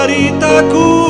ceritaku.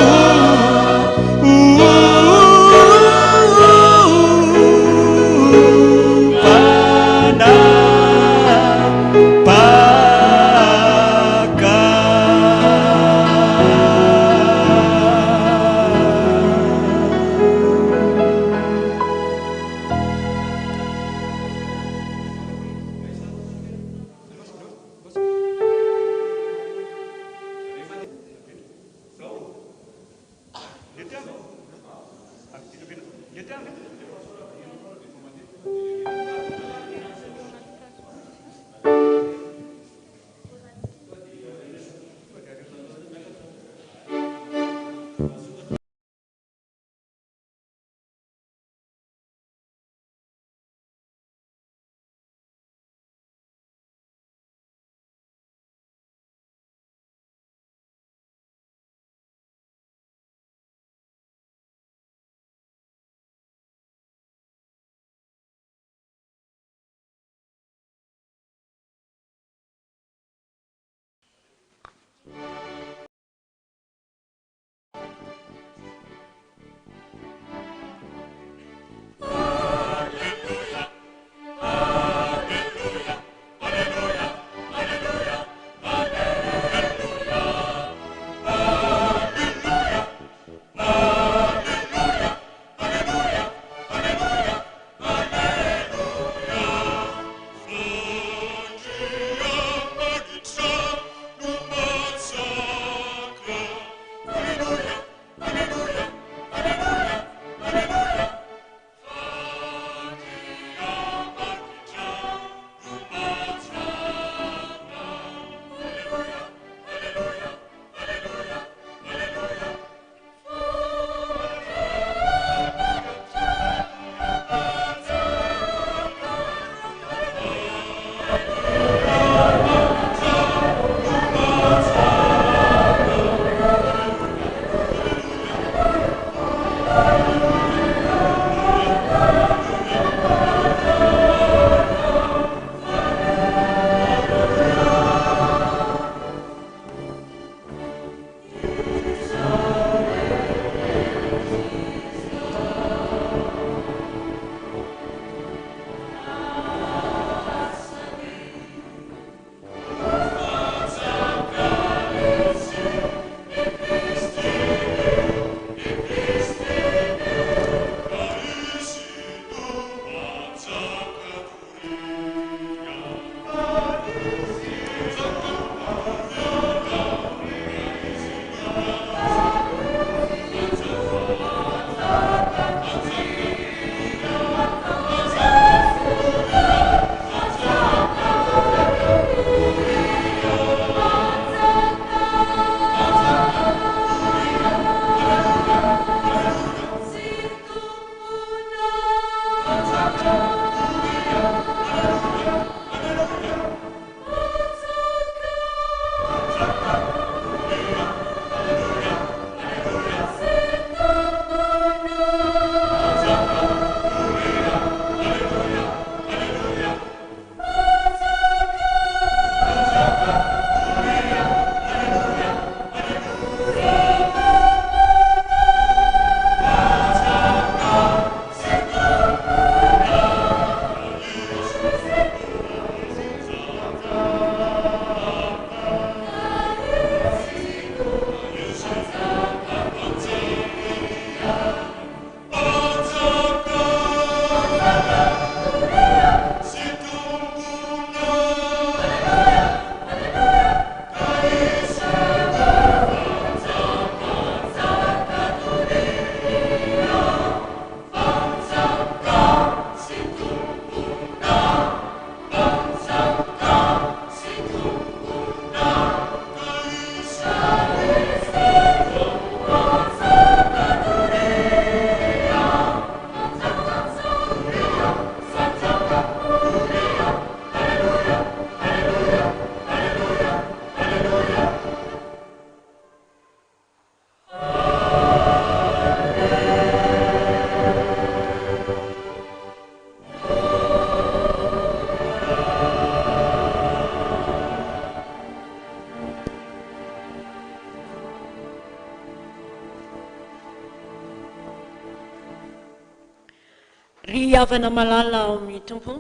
ry havana malala ao amin'ny tompo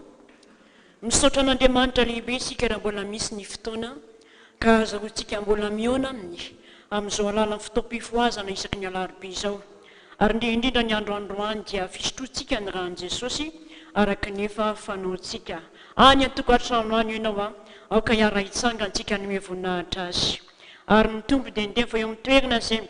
misaotra an'Andriamanitra lehibe isika raha mbola misy ny fotoana ka azahoantsika mbola miona amin'izao alala fotoam-pifohazana isaky ny Alarobia izao ary indrindra ny androandroany dia fisotroantsika ny ràn'i Jesosy araka nefa fanaontsika any an-tokantrano any ianao aoka hiara hitsangantsika ny voninahitra azy ary ny tompo dia ndefa eo amin'ny toerana izay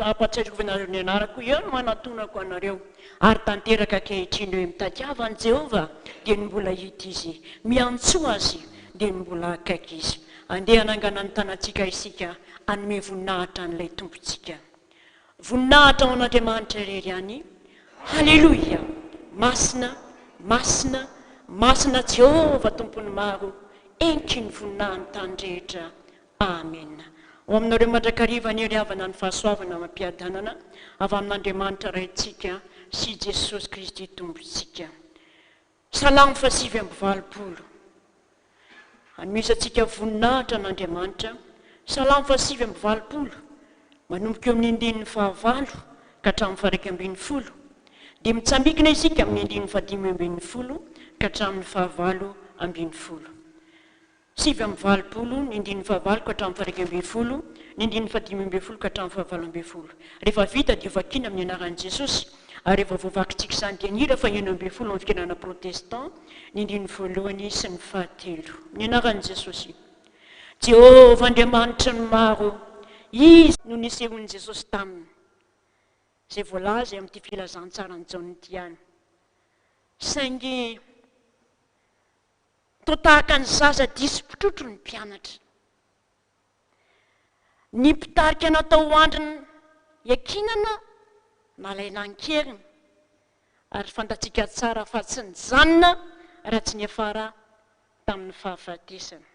ampatsaitriko anareo ny anarako eo no manatonako anareo ary tanteraka ankehitriny hoe mitadiava an'i Jehovah dia ny mbola hita izy miantsoa azy dia ny mbola akaiky izy andeha hanangana ny tanantsika isika anome voninahitra an'ilay tompontsika voninahitra ao an'Andriamanitra irery any halleloia masina masina masina Jehovah tompony maro enky ny voninahiny tany rehetra amen ho aminareo mandrakariva ny ery havana ny fahasoavana mampiadanana avy amin'Andriamanitra raintsika sy Jesosy Kristy tompontsika salamo 8:20 anomesantsika voninahitra an'Andriamanitra salamo 8:20 manomboka eo amin'ny 9:9 ka hatramin'ny 10 dia mitsambikina isika amin'ny 9:5 ka hatramin'ny 9:20 7:20 ny 9:5 ka hatramin'ny 10 ny 9:5 ka hatramin'ny 9:20 rehefa vita dia vakiana amin'ny anaran'i Jesosy ary rehefa voavakintsika izany dia nira fa 9:20 amin'ny fikenana protestant ny 9 sy ny 3 ny anaran'i Jesosy Jehovah Andriamanitra ny maro izy no nisehon'i Jesosy taminy izay voalaza amin'ity filazantsara ny jaony ity any saingy toa tahaka ny zaza diso-pitrotro ny mpianatra ny mpitarika natao andriny iakinana nalailan-keriny ary fantatsika tsara fa tsy nijanona raha tsy niafara tamin'ny fahafatesana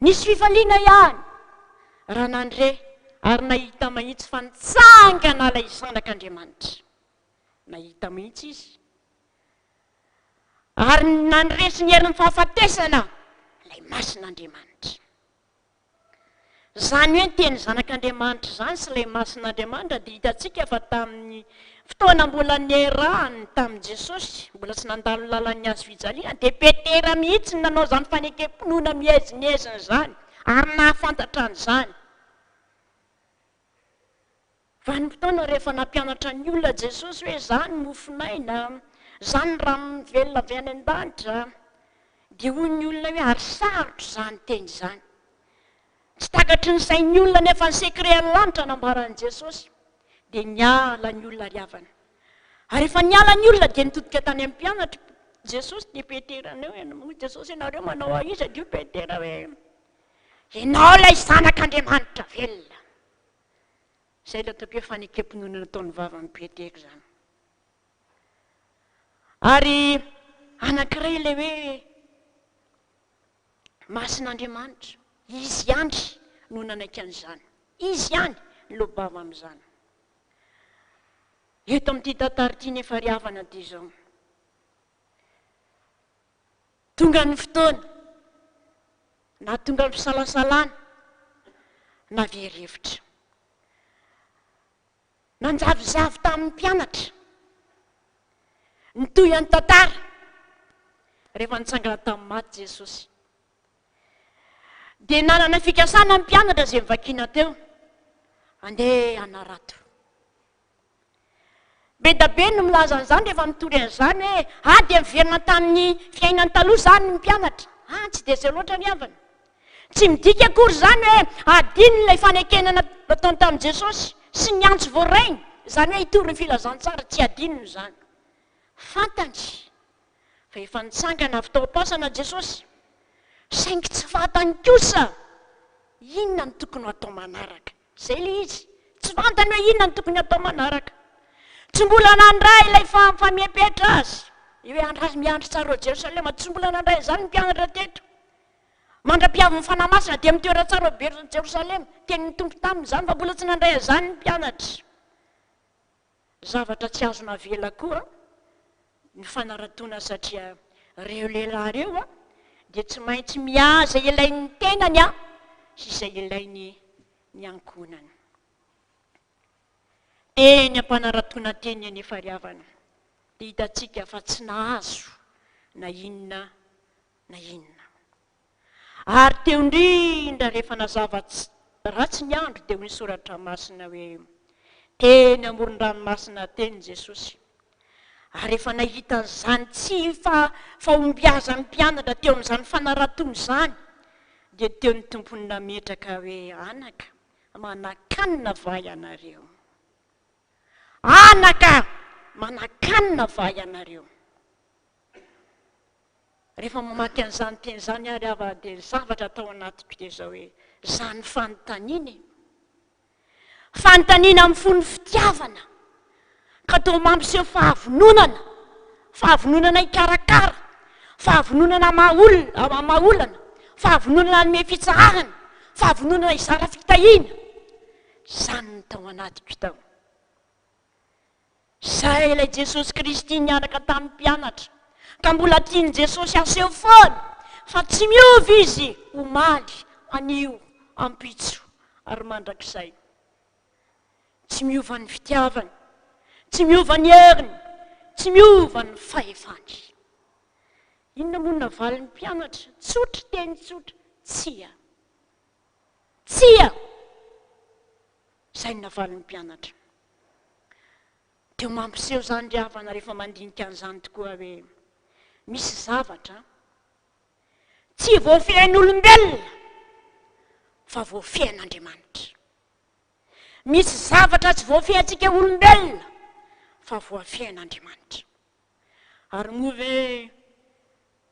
nisy fifaliana ihany raha nandre ary nahita mahitsy fa nitsangana ilay zanak'Andriamanitra nahita mahitsy izy ary nandresy ny herin'ny fahafatesana ilay masin'Andriamanitra zany hoe ny teny zanak'Andriamanitra zany sy ilay masin'Andriamanitra dia hitatsika fa tamin'ny fotoana mbola niarahany tamin'i Jesosy mbola tsy nandalo lalan'ny azy fijaliana dia Petera mihitsy nanao zany fanekam-pinoana mihezinyezina zany ary nahafantatra an'izany vanim-potoana rehefa nampianatra ny olona Jesosy hoe zany mofinaina zany rano velona avy any an-danitra dia hoy ny olona hoe ary sarotro zany teny zany tsy takatry ny sain'ny olona nefa ny sekret lanitra nambaran'i Jesosy dia niala ny olona riavana ary efa niala ny olona dia nitodika tany amin'ny mpianatra Jesosy dia Petera eo Jesosy ianareo manao aiza dio Petera hoe ianao ilay zanak'Andriamanitra velona izay ilay tapia fanekam-pinoana nataon'ny vavan'ny Petera zany ary anankiray ilay hoe masin'Andriamanitra izy ihany no nanaiky an'izany izy ihany lobava amin'izany eto amin'ity tantara ity nefa riavana dia izao tonga ny fotoana na tonga ny fisalasalana na verevitra nanjavizavy tamin'ny mpianatra nitoy any tantara rehefa nitsangana tamin'ny maty Jesosy dia nanana fikasana ny mpianatra izay mivakiana teo andeha hanarato be da be no milaza an'izany rehefa mitory an'izany hoe dia miverina tamin'ny fiainany taloha zany ny mpianatra tsy dia izay loatra ny havana tsy midika akory zany hoe adiny ilay fanekenana nataony tamin'i Jesosy sy ny antso voarainy zany hoe hitory ny filazantsara tsy adinony zany fantany fa efa nitsangana fitaopasana Jesosy saingy tsy fantany kosa inona ny tokony atao manaraka zay le izy tsy fantany hoe inona ny tokony atao manaraka tsy mbola nandray ilay famihepetra azy hoe andrazy miandry tsara Jerosalema tsy mbola nandray zany mpianatra teto mandra-piavin'ny fanamasina dia mitoera tsara Jerosalema tenin'ny tompo taminy zany fa mbola tsy nandray zany ny mpianatra zavatra tsy azona vela koa ny fanaratona satria reo lehilahy reo dia tsy maintsy mihaza ilain'ny tenany sy izay ilainy ny ankonany Eny ampanaratoana teny any fariavana dia hitantsika fa tsy nahazo na inona na inona. Ary teo indrindra rehefa nazava ratsy ny andro dia ho nisoratra masina hoe teny amoron-dranomasina teny Jesosy. Ary rehefa nahita an'izany tsy fahombiazan'ny mpianatra teo amin'izany fanaratoana izany dia teo ny tompony nametraka hoe anaka manakanina va ianareo. Anaka manakanina va ianareo. Rehefa mamaky an'izany teny izany ary ava dia zavatra atao anatiko dia zao hoe izany fanontaniana. Fanontaniana amin'ny fony fitiavana ka atao mampiseho fahavononana ikarakara, fahavononana mahaolana, fahavononana anome fitsarana, fahavononana izara fitahiana. Izany no tao anatiko tao. Izay ilay Jesosy Kristy niaraka tamin'ny mpianatra ka mbola tiany Jesosy aseho foana fa tsy miova izy omaly, anio, ampitso ary mandrakizay. Tsy miova ny fitiavany, tsy miova ny heriny, tsy miova ny fahefany. Inona moa navalin'ny mpianatra? Tsotra teny tsotra, tsia. Tsia! Izay navalin'ny mpianatra. Teo mampiseho izany ry havana rehefa mandinika an'izany tokoa hoe misy zavatra tsy voafehin'olombelona fa voafehin'Andriamanitra. Misy zavatra tsy voafehintsika olombelona fa voafehin'Andriamanitra. Ary moa ve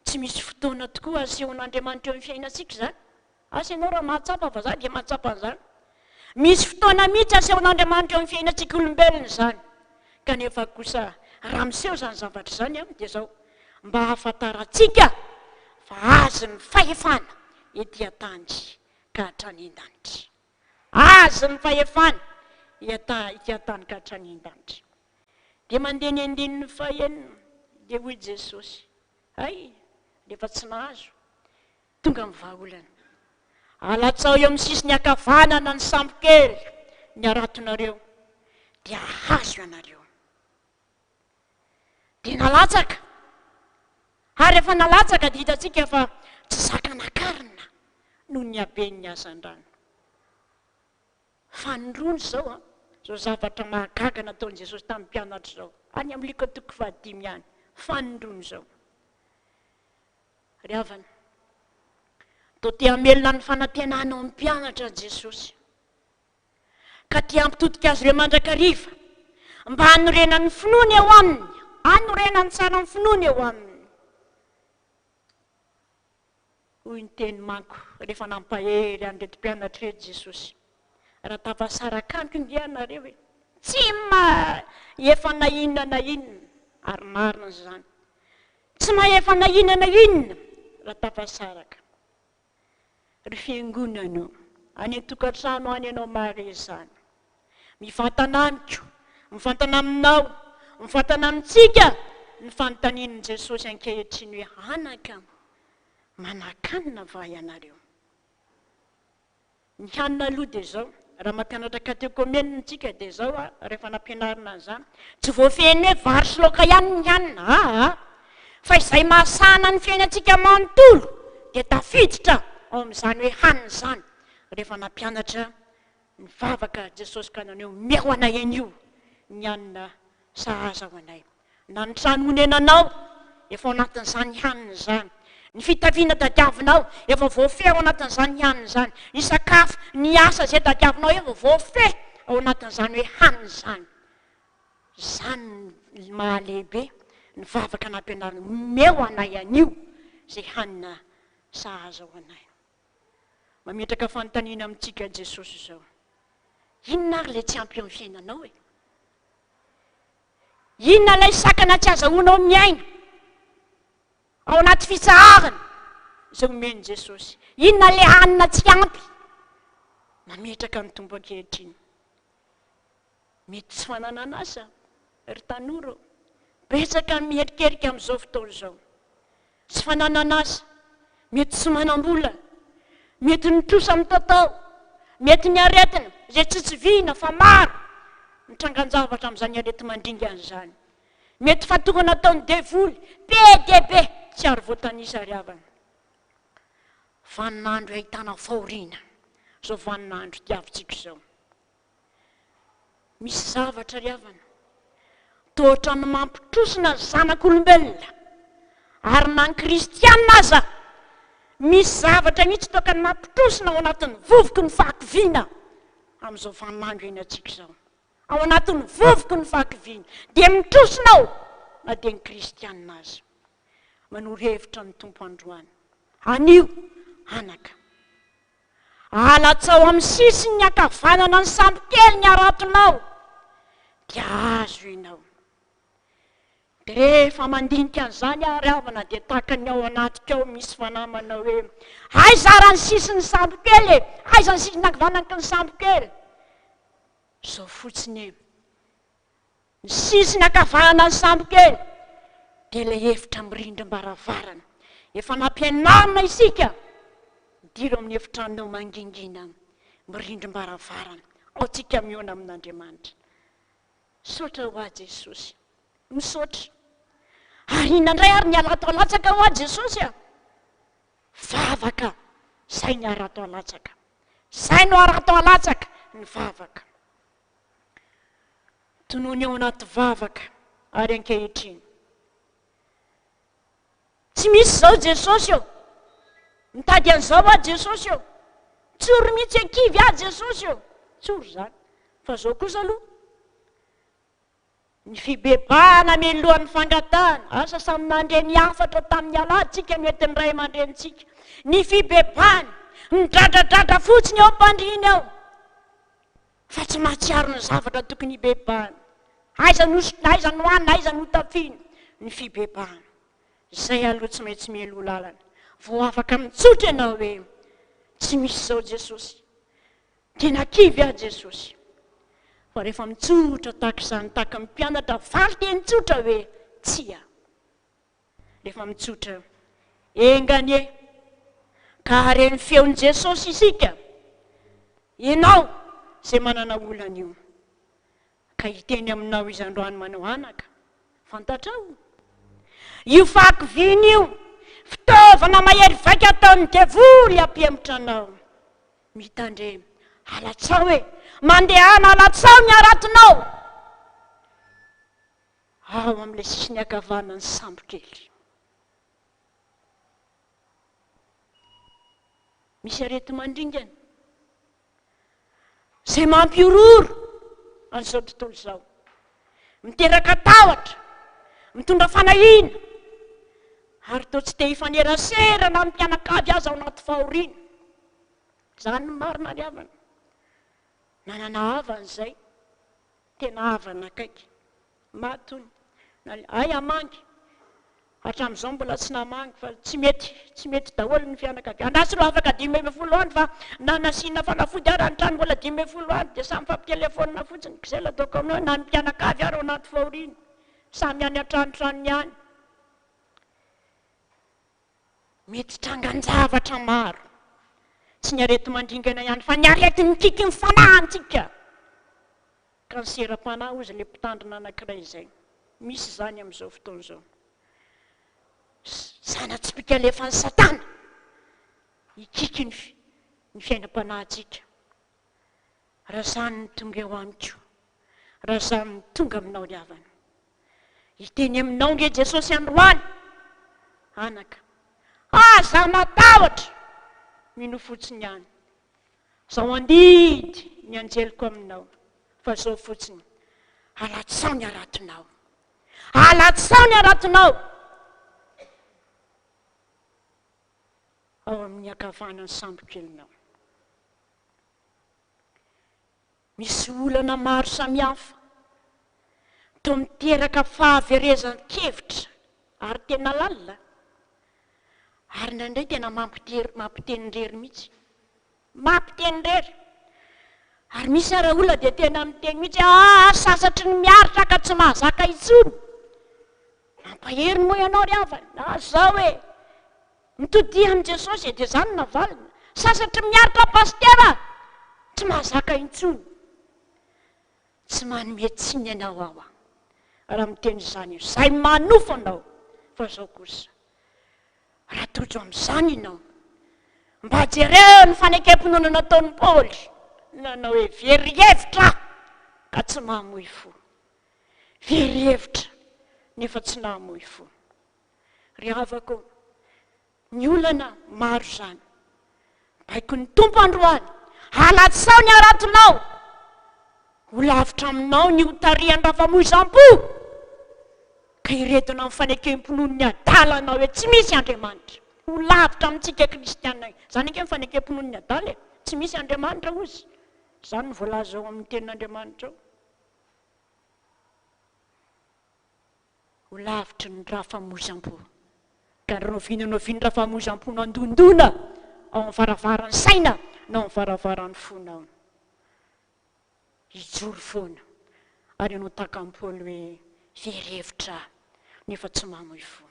tsy misy fotoana tokoa asehon'Andriamanitra eo amin'ny fiainantsika izany? Asa ianao raha mahatsapa fa za dia mahatsapa an'izany. Misy fotoana mihitsy asehon'Andriamanitra eo amin'ny fiainantsika olombelona izany. Kanefa kosa raha miseho izany zavatra izany dia zao mba hahafantarantsika fa azy ny fahefana ety an-tany ka hatrany an-danitra. Azy ny fahefana ety an-tany ka hatrany an-danitra. Dia mandeha ny andininy fahaenina dia hoy Jesosy, hay, rehefa tsy nahazo, tonga amin'ny vahaolana. Alatsao eo amin'ny sisiny ankavanana ny sambo kely ny aratonareo dia ahazo ianareo. Dia nalatsaka. Ary rehefa nalatsaka dia hitantsika fa tsy zaka nakarina noho ny haben'ny asan-drano. Fanondrony zao, zao zavatra mahagaga nataon'i Jesosy tamin'ny mpianatra zao. Any amin'ny liko toko 15 ihany. Fanondrony zao. Ry havana, toa te hamelona ny fanantenana ao amin'ny mpianatra Jesosy. Ka te hampitodika azy ireo mandrakariva mba hanorena ny finoany eo aminy, hanorena ny tsara ny finoany eo aminy. Hoy ny teny manko rehefa nampahery an'ireto mpianatra reto Jesosy. Raha tafasaraka amiko nge ianareo hoe tsy maefa na inona na inona, ary marina izany. Tsy maefa na inona na inona raha tafasaraka. Ry fiangonana any an-tokantrano any ianao mare izany. Mivantana amiko, mivantana aminao, mivantana amintsika ny fanontanian'i Jesosy ankehitriny hoe anaka manakanina va ianareo. Ny hanina aloha dia zao, raha mampianatra katekomenina tsika dia zao rehefa nampianarina an'izany. Tsy voafehiny hoe vary sy laoka ihany ny hanina, fa izay mahasana ny fiainantsika manontolo dia tafiditra ao amin'izany hoe hanina izany. Rehefa nampianatra ny vavaka Jesosy ka naneo meo anay anio ny hanina sahaza ho anay. Na ny trano honenanao efa ao anatin'izany hanina izany. Ny fitafiana tadiavinao efa voafehy ao anatin'izany hanina izany. Ny sakafo, ny asa izay tadiavinao efa voafehy ao anatin'izany hoe hanina izany. Izany ny mahalehibe ny vavaka nampianarina meo anay anio izay hanina sahaza ho anay. Mametraka fanontaniana amintsika Jesosy izao. Inona ary ilay tsy ampy amin'ny fiainanao e? Inona ilay sakana tsy azahoanao miaina ao anaty fitsaharana izay omeny Jesosy? Inona ilay hanina tsy ampy? Mametraka ny tombo ankehitriny. Mety tsy fananana asa, ry tanora, betsaka miherikerika amin'izao fotoana izao. Tsy fananana asa, mety tsy manam-bola, mety nitrosa amin'ny tatao, mety ny aretina izay tsy tsiviana fa maro nitrangan-javatra amin'izany arety mandringana izany. Mety fatokana ataony devoly be dia be tsy ary voatanisa ry havana. Vaninandro ahitana fahoriana zao vaninandro tiavintsika izao. Misy zavatra ry havana tohatra ny mampitrosina zanak'olombelona ary na ny kristianina aza misy zavatra mihitsy tokony mampitrosina ao anatin'ny vovoky ny fahakiviana amin'izao vaninandro eny atsika izao. Ao anatin'ny vovoky ny fahakiviana dia mitrosina ao na dia ny kristianina aza. Manoro-hevitra ny tompo androany. Anio anaka, alatsao amin'ny sisiny ny akavanana ny sambo kely ny aratonao dia azo ianao. Dia rehefa mandinika an'izany ary havana dia tahaka ny ao anatika ao misy fanamana hoe aiza raha ny sisiny sambo kely aiza ny sisiny akavanana ny sambo kely. Zao fotsiny ny sisiny akavanana ny sambo kely dia ilay efitra mirindrim-baravarana. Efa nampianarina isika diro amin'ny efitranao mangingina mirindrim-baravarana ao tsika miona amin'Andriamanitra. Misaotra ho a Jesosy, misaotra. Ary inandray ary ny alato alatsaka ho a Jesosy a. Vavaka zay ny arato alatsaka, zay no arato alatsaka ny vavaka. Tonoany ao anaty vavaka ary ankehitriny. Tsy misy zao Jesosy eo, mitady an'izao a Jesosy eo, tsory mihitsy ankivy a Jesosy eo, tsory zany. Fa zao kosa aloha ny fibebahana mialohan'ny fangatahana, asa samy nandre ny afatra tamin'ny alatsika mety ny ray aman-drenitsika. Ny fibebahana, ny dradradradra fotsiny ao am-pandriana ao, fa tsy mahatsiaro ny zavatra tokony hibebahana. Aiza no hanina, aiza no tafiana, ny fibebahana. Zay aloha tsy maintsy mielo lalana. Vao afaka mitsotra ianao hoe tsy misy zao Jesosy, tena kivy a Jesosy. Fa rehefa mitsotra tahaka izany, tahaka ny mpianatra valy teny tsotra hoe tsia. Rehefa mitsotra enganie ka hareny feon'i Jesosy isika, ianao zay manana olana io ka hiteny aminao izy androany manao anaka, fantatrao io fahakiviana io fitaovana mahery vaika ataon'ny devoly ampiemitra anao. Mitandremy alatsao hoe mandehana alatsao ny aratonao ao amin'ilay sisiny akavanany sambo kely. Misy arety mandringana zay mampiororo an'izao tontolo izao, miteraka tahotra, mitondra fanahina ary toa tsy te hifaneraserana amin'ny mpianakavy azy ao anaty fahoriana. Zany ny marina ry havana. Nanana havana izay, tena havana akaiky, matony. Ay amangy, hatramin'izao mbola tsy namangy fa tsy mety daholo ny fianakavy. Andrasy ro afaka 5 andro fa nanasiana fanafody ary an-trano mbola 5 andro dia samy fampitelefona fotsiny. Kizay la ataoko aminao na ny mpianakavy ary ao anaty fahoriana, samy any an-tranotranony any. Mety trangan-javatra maro, tsy ny arety mandringana ihany fa ny arety mikiky ny fanahintsika. Ka ny seram-panahy ozy ilay mpitandrina anankiray izay. Misy zany amin'izao fotoana izao. Zanatsipika alefan'ny Satana hikiky ny fiainam-panahintsika. Raha zany ny tonga eo amiko, raha zany ny tonga aminao ry havana. Hiteny aminao nge Jesosy androany, anaka, aza matahotra mino fotsiny ihany. Zao andidy ny anjeliko aminao, fa zao fotsiny alatsao ny aratonao, alatsao ny aratonao ao amin'ny akavanany sambo kelinao. Misy olana maro samihafa toa miteraka fahaverezan-kevitra ary tena lalina, ary nandray tena mampitenindrery mihitsy, mampitenindrery. Ary misy ara olona dia tena miteny mihitsy sasatry ny miaritra ka tsy mahazaka intsony. Mampahery moa ianao ry havana, na zao hoe mitody amin'i Jesosy dia zany navalina. Sasatry miaritra pastera tsy mahazaka intsony. tsy manome tsiny ianao aho raha miteny izany io zay manofo anao fa zao kosa raha tojo amin'izany ianao mba jereo ny fanekam-pinoana nataon'ny Paoly nanao hoe very hevitra ka tsy mahamoy fo, very hevitra nefa tsy nahamoy fo. Ry havako, ny olana maro zany baiko ny tompo androany halatsao ny aratonao ho lavitra aminao ny hotariany rafamoizam-po ka iretina amin'ny fanekam-pinoany ny adalanao hoe tsy misy Andriamanitra, ho lavitra amintsika kristianina zany ake mifanekam-pinoany ny adala tsy misy Andriamanitra ozy, zany ny voalaza ao amin'ny tenin'Andriamanitra ao. Ho lavitra ny rafamoizam-po ka novinanao ny rafamoizam-po nandondona ao amin'ny varavaran'ny saina na ao amin'ny varavaran'ny fonao. Ijoro foana ary ianao tahaka ny Paoly hoe very hevitra nefa tsy mahamoy fo.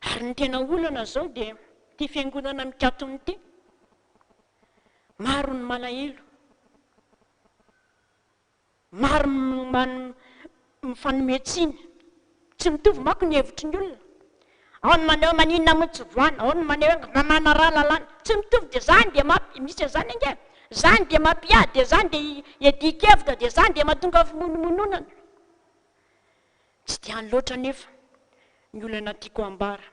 Ary ny tena olana zao dia ty fiangonana mikatony ty maro ny malahelo, maro mifanometsiny, tsy mitovy manko ny hevitry ny olona. Ao ny maneho maninona motsovoana, ao ny maneho mamana rahalalàna, tsy mitovy dia zany dia misy zany ange, zany dia mampiady, dia zany dia edikevitra, dia zany dia mahatonga fimonomononana. Tsy dia any loatra nefa ny olana tiako ambara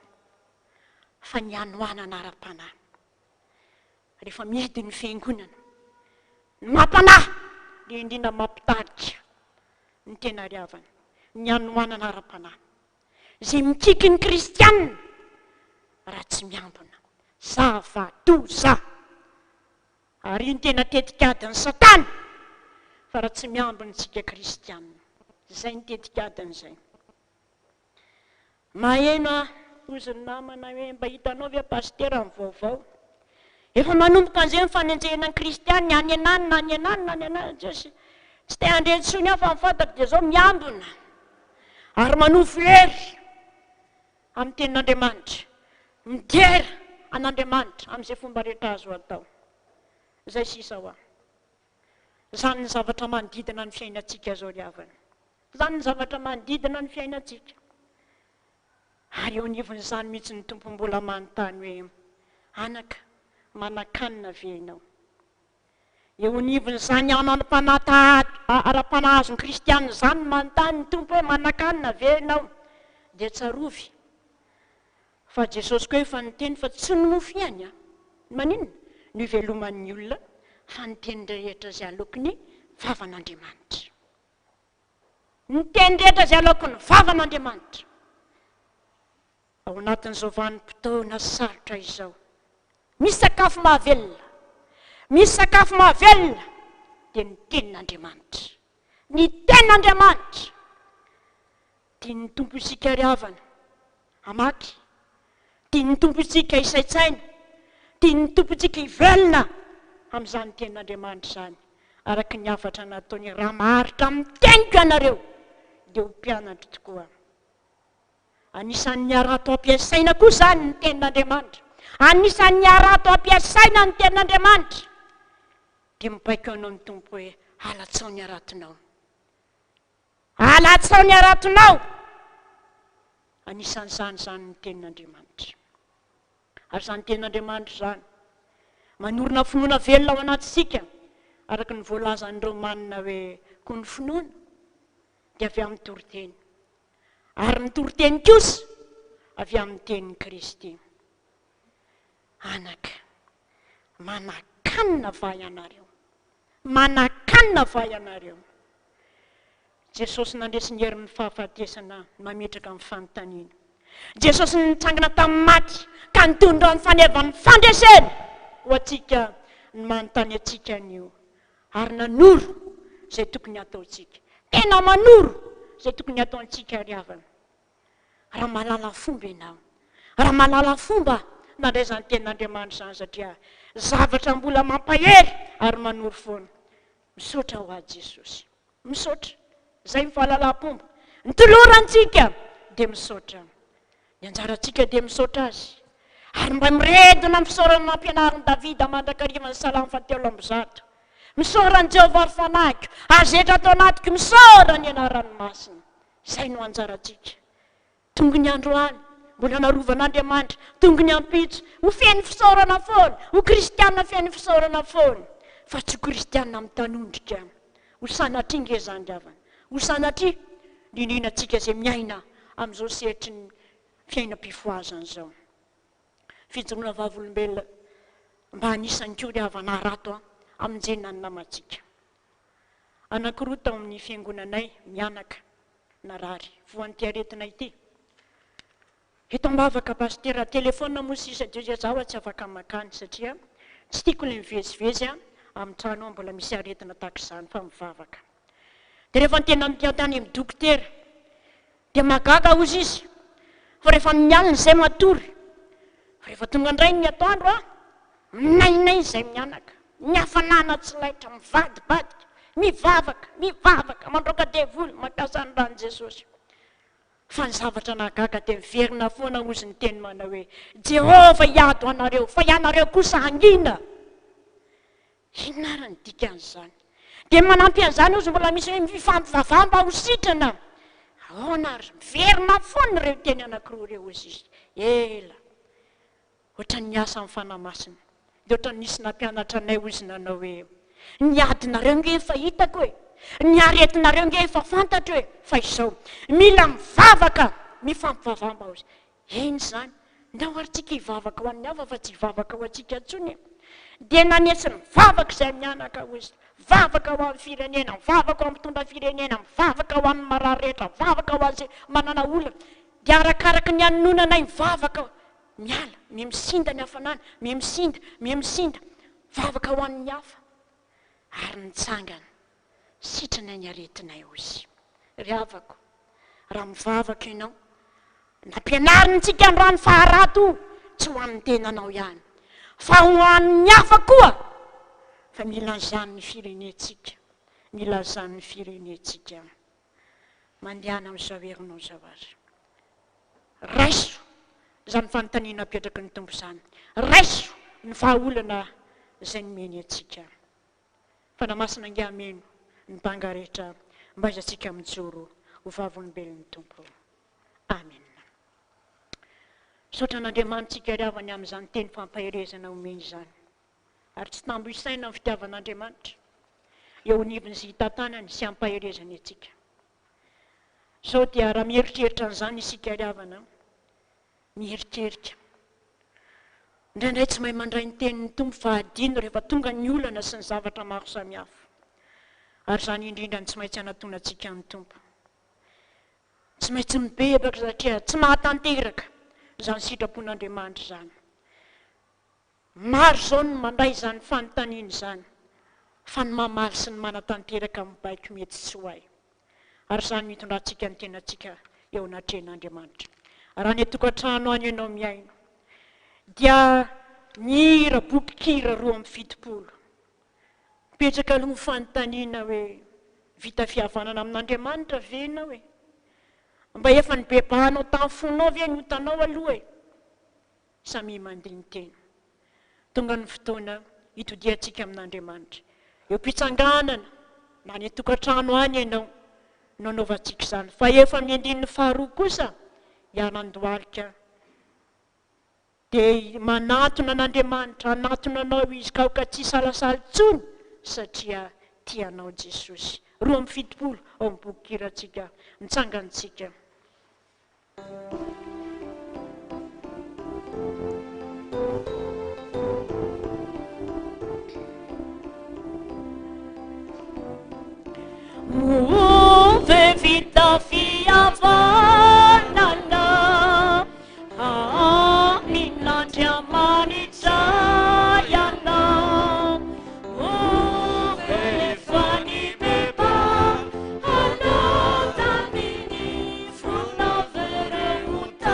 fa ny anoanana ara-panahy. Rehefa midiny ny fiangonana ny mampanahy dia indrindra mampitarika ny tena riavana, ny anoanana ara-panahy. Zay mikiky ny kristianina raha tsy miambina zava-doza ary ny tena tetikadin'ny Satana fa raha tsy miambina tsika kristianina, zay ny tetikadin'izay. Maheno ozy ny namana hoe mba hitanao ve pastera amin'ny vaovao efa manomboka an'izay mifanenjehana ny kristianina any anany Jesosy tsy te handrentsony aho fa mifatako dia zao miambina ary manofo hery amin'ny tenin'Andriamanitra, midera an'Andriamanitra amin'izay fomba rehetra azo atao. Zay sisa ho aho. Zany ny zavatra manodidina ny fiainantsika zao ry havana, zany ny zavatra manodidina ny fiainantsika. Ary eo anivon'izany mihitsy ny tompo mbola manontany hoe anaka manan-kanina ve ianao? Eo anivon'izany ara-panahazon'ny kristianina zany manontany ny tompo hoe manan-kanina ve ianao? Dia tsarovy fa Jesosy koa efa niteny fa tsy ny mofo ihany maninona ny iveloman'ny olona fa ny teny rehetra zay alokon'ny vavan'Andriamanitra. Ny teny rehetra zay alokon'ny vavan'Andriamanitra. Ao anatin'izao vanim-potoana sarotra izao misy sakafo mahavelona, misy sakafo mahavelona dia ny tenin'Andriamanitra. Ny tenin'Andriamanitra tian'ny tompo isika ry havana amaky, tian'ny tompo isika isaitsaina, tian'ny tompo isika ivelona amin'izany tenin'Andriamanitra zany. Araka ny hafatra nataony raha maharitra amin'ny teniko ianareo dia ho mpianatra tokoa. Anisan'ny arato ampiasaina koa zany ny tenin'Andriamanitra. Anisan'ny arato ampiasaina ny tenin'Andriamanitra dia mibaiko anao ny tompo hoe halatsao ny aratonao, halatsao ny aratonao. Anisan'izany zany ny tenin'Andriamanitra. Ary zany tenin'Andriamanitra zany manorina finoana velona ao anatsika araka ny voalazan'ny Romanina hoe koa ny finoana dia avy amin'ny toriteny, ary ny toriteny kosa avy amin'ny tenin'ny Kristy. Anaka manan-kanina va ianareo, manan-kanina va ianareo. Jesosy nandresy ny herin'ny fahafatesana mametraka amin'ny fanontaniana. Jesosy nitsangana tamin'ny maty ka nitondra ny fanevany fandresena ho atsika ny manontany atsika anio ary nanoro zay tokony ataontsika. Tena manoro zay tokony ataontsika ry havana. Raha malala fomba ianao, raha malala fomba nandraizany tenin'Andriamanitra zany satria zavatra mbola mampahery ary manoro foana. Misaotra ho azy Jesosy, misaotra. Zay ny fahalalam-pomba. Ny tolorantsika dia misaotra. Ny anjarantsika dia misaotra azy. Ary mba miredona amin'ny fisaorana ampianarin'i Davida mandrakariva ny Salamo 7. misaorany Jehovah ary fanahiko, azetra atao anatiko misaora ny anarany masina. Izay no anjarantsika. Tonga ny andro any, mbola narovan'Andriamanitra, tonga ny ampitso, ho feno fisaorana foana, ho kristianina feno fisaorana foana. Fa tsy ho kristianina mitanondrika. Ho sanatria nge zany avana. Ho sanatria indrindra antsika izay miaina amin'izao sehatry ny fiainam-pifohazana izao. Fijoroana vavolombelona mba anisany koa ry havana rato amin'izay namantsika. Anankiroa tao amin'ny fiangonanay mianaka narary voan'ity aretinay ity. Eto Vavaka pastera telefona moa sisa dia zaho tsy afaka makany satria tsy tiako ilay mivezivezy amin'ny trano mbola misy aretina tahaka izany fa mivavaka. Dia rehefa tena mitantany amin'ny dokotera dia magaga ozy izy. Fa rehefa mialina izay matory. Fa rehefa tonga indray ny atoandro minainay izay mianaka. Mihafanana tsy laitra, mivadibadika, mivavaka, mandroaka devoly, mampiasa ny ràn'i Jesosy. Fa ny zavatra nagaga dia miverina foana ozy ny teny manao hoe Jehova hiado anareo, fa ianareo kosa hangina. Inona ny dikan'izany? Dia manampy an'izany ozy mbola misy hoe mifampivavamba ho sitrana. Ahoana ary miverina foana ireo teny anankiroa ireo ozy izy. Ela. Ohatra ny asa amin'ny fanamasina. Dia ohatra nisy nampianatra anay ozy nanao hoe ny adinareo nge efa hitako hoe, ny aretinareo nge efa fantatro hoe, fa izao mila mivavaka, mifampivavamba ozy. Eny zany, ndao aritsika hivavaka ho an'ny hafa fa tsy hivavaka ho antsika intsony. Dia nanesy mivavaka izay mianaka ozy. Mivavaka ho amin'ny firenena, mivavaka ho amin'ny mpitondra firenena, mivavaka ho amin'ny mararehetra, mivavaka ho an'izay manana olana. Dia arakaraka ny anonanay mivavaka miala, misinda ny hafanana, misinda, mivavaka ho an'ny hafa. Ary nitsangana, sitrana ny aretinay ozy. Ry havako, raha mivavaka ianao, nampianarintsika ny rano faharato, tsy ho amin'ny tenanao ihany. Fa ho an'ny hafa koa, fa mila izany ny firenetsika, mila izany ny firenetsika. Mandehana amin'izao herinao zao azy. Raiso, izany fanontaniana apetraky ny tompo izany. Raiso ny vahaolana izay nomeny antsika. Fanamasina nge ameno ny banga rehetra mba izantsika mijoro ho vavolombelon'ny tompo. Amen. Saotra n'Andriamanitsika ry havany amin'izany teny fampaherezana omeny izany. Ary tsy tambo isaina ny fitiavan'Andriamanitra. Eo nivony izay hitantanany sy ampaherezany antsika. Sao dia raha mieritreritra an'izany isika ry havana, mieritreritra. Indraindray tsy mahay mandray ny tenin'ny tompo fa adino rehefa tonga ny olana sy ny zavatra maro samihafa. Ary izany indrindra tsy maintsy anatona antsika ny tompo. Tsy maintsy mibebaka satria tsy mahatanteraka izany sitrapon'Andriamanitra izany. Maro izao no mandray izany fanontaniana izany, fa ny mamaly sy ny manatanteraka mibaiko mety tsy ho hay. Ary izany mitondrantsika ny tenantsika eo anatrehan'Andriamanitra. Raha ny tokantrano any ianao miaino, dia mihira bobikira 2:70. Mipetraka aloha fanontaniana hoe vita fihavanana amin'Andriamanitra ve ianao hoe? Mba efa nibebahanao tamin'ny fonao ve ny hitanao aloha hoe? Samy mandihy ny tena. Tonga ny fotoana hitodiantsika amin'Andriamanitra. Eo mpitsanganana, na ny tokantrano any ianao, nanaovantsika izany. Fa efa amin'ny andininy faharoa kosa, ianandohalika. Dia manatona n'Andriamanitra, anatona anao izy ka tsy salasala intsony satria tianao Jesosy. 2:70 ao amin'ny bokintsika, mitsangantsika. Muove vita fihavanana, amin'Andriamanitra ianao. Muove fanibeba, anao tamini funavere uta.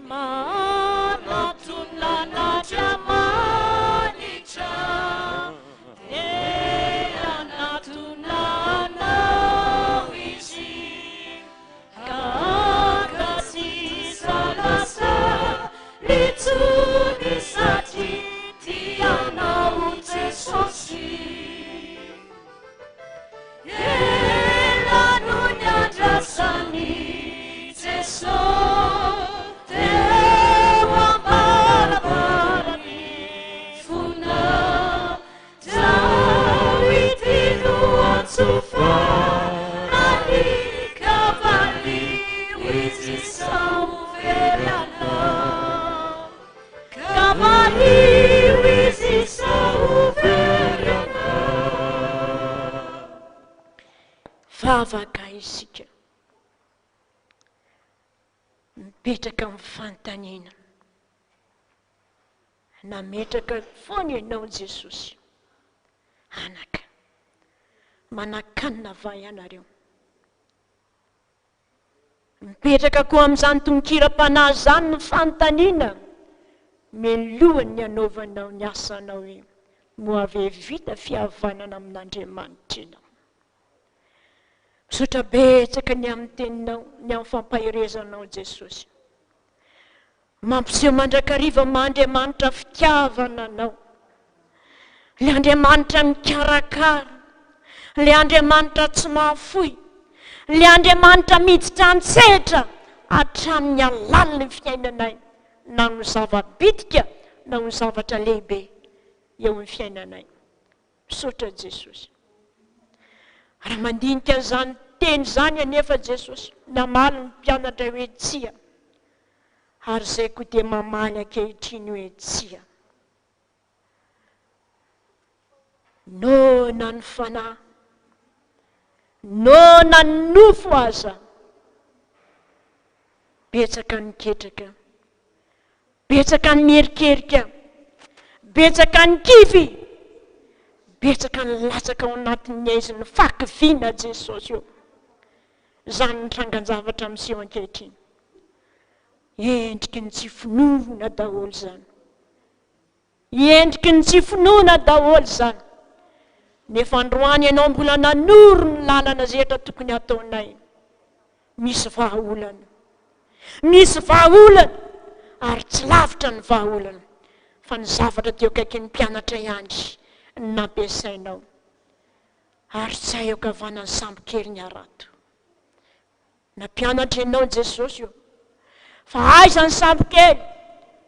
manatonlanatra manitra dia anatonlanao izy kakasisalasa litsony satria tianao Jesosy elano ny andrasany Jesosy teo ambarabarany fona Dawity no antsofa alika valio izy saoverana kavalio izy saoverana. Vavaka isika mipetraka amin'ny fanontaniana nametraka foana ianao Jesosy anaka manakanina va ianareo mipetraka koa amin'izany tonkiram-panahy zany ny fanontaniana milohany ny anaovanao ny asanao hoe moave vita fihavanana amin'Andriamanitra ianao misaotra betsaka ny amin'ny teninao ny amin'ny fampahirezanao Jesosy mampiseho mandrakariva Andriamanitra fitiavana anao le Andriamanitra mikarakara le Andriamanitra tsy mahafoy le Andriamanitra miditra an-tsehatra hatramin'ny alaliny fiainanay na ny zava-bitika na ny zavatra lehibe eo amin'ny fiainanay misaotra Jesosy raha mandinika zany teny zany anefa Jesosy namaly ny mpianatra hoe tsia ary zay koa dia mamaly ankehitriny hoe tsia nona ny fanahy nona ny nofo aza betsaka ny ketraka betsaka ny mierikerika betsaka ny kivy betsaka ny latsaka ao anatin'ny aiziny fakiviana Jesosy io zany ny trangan-javatra miseho ankehitriny endriky ny tsy finoana daholo zany endriky ny tsy finoana daholo zany nefa androany ianao mbola nanoro ny lalana zehatra tokony ataonay misy vahaolana ary tsy lavitra ny vahaolana fa ny zavatra teo akaiky ny mpianatra ihany nampiasainao ary tsy ahokavana ny sambokely ny arato na mpianatra ianao Jesosy io fa aiza ny sambokely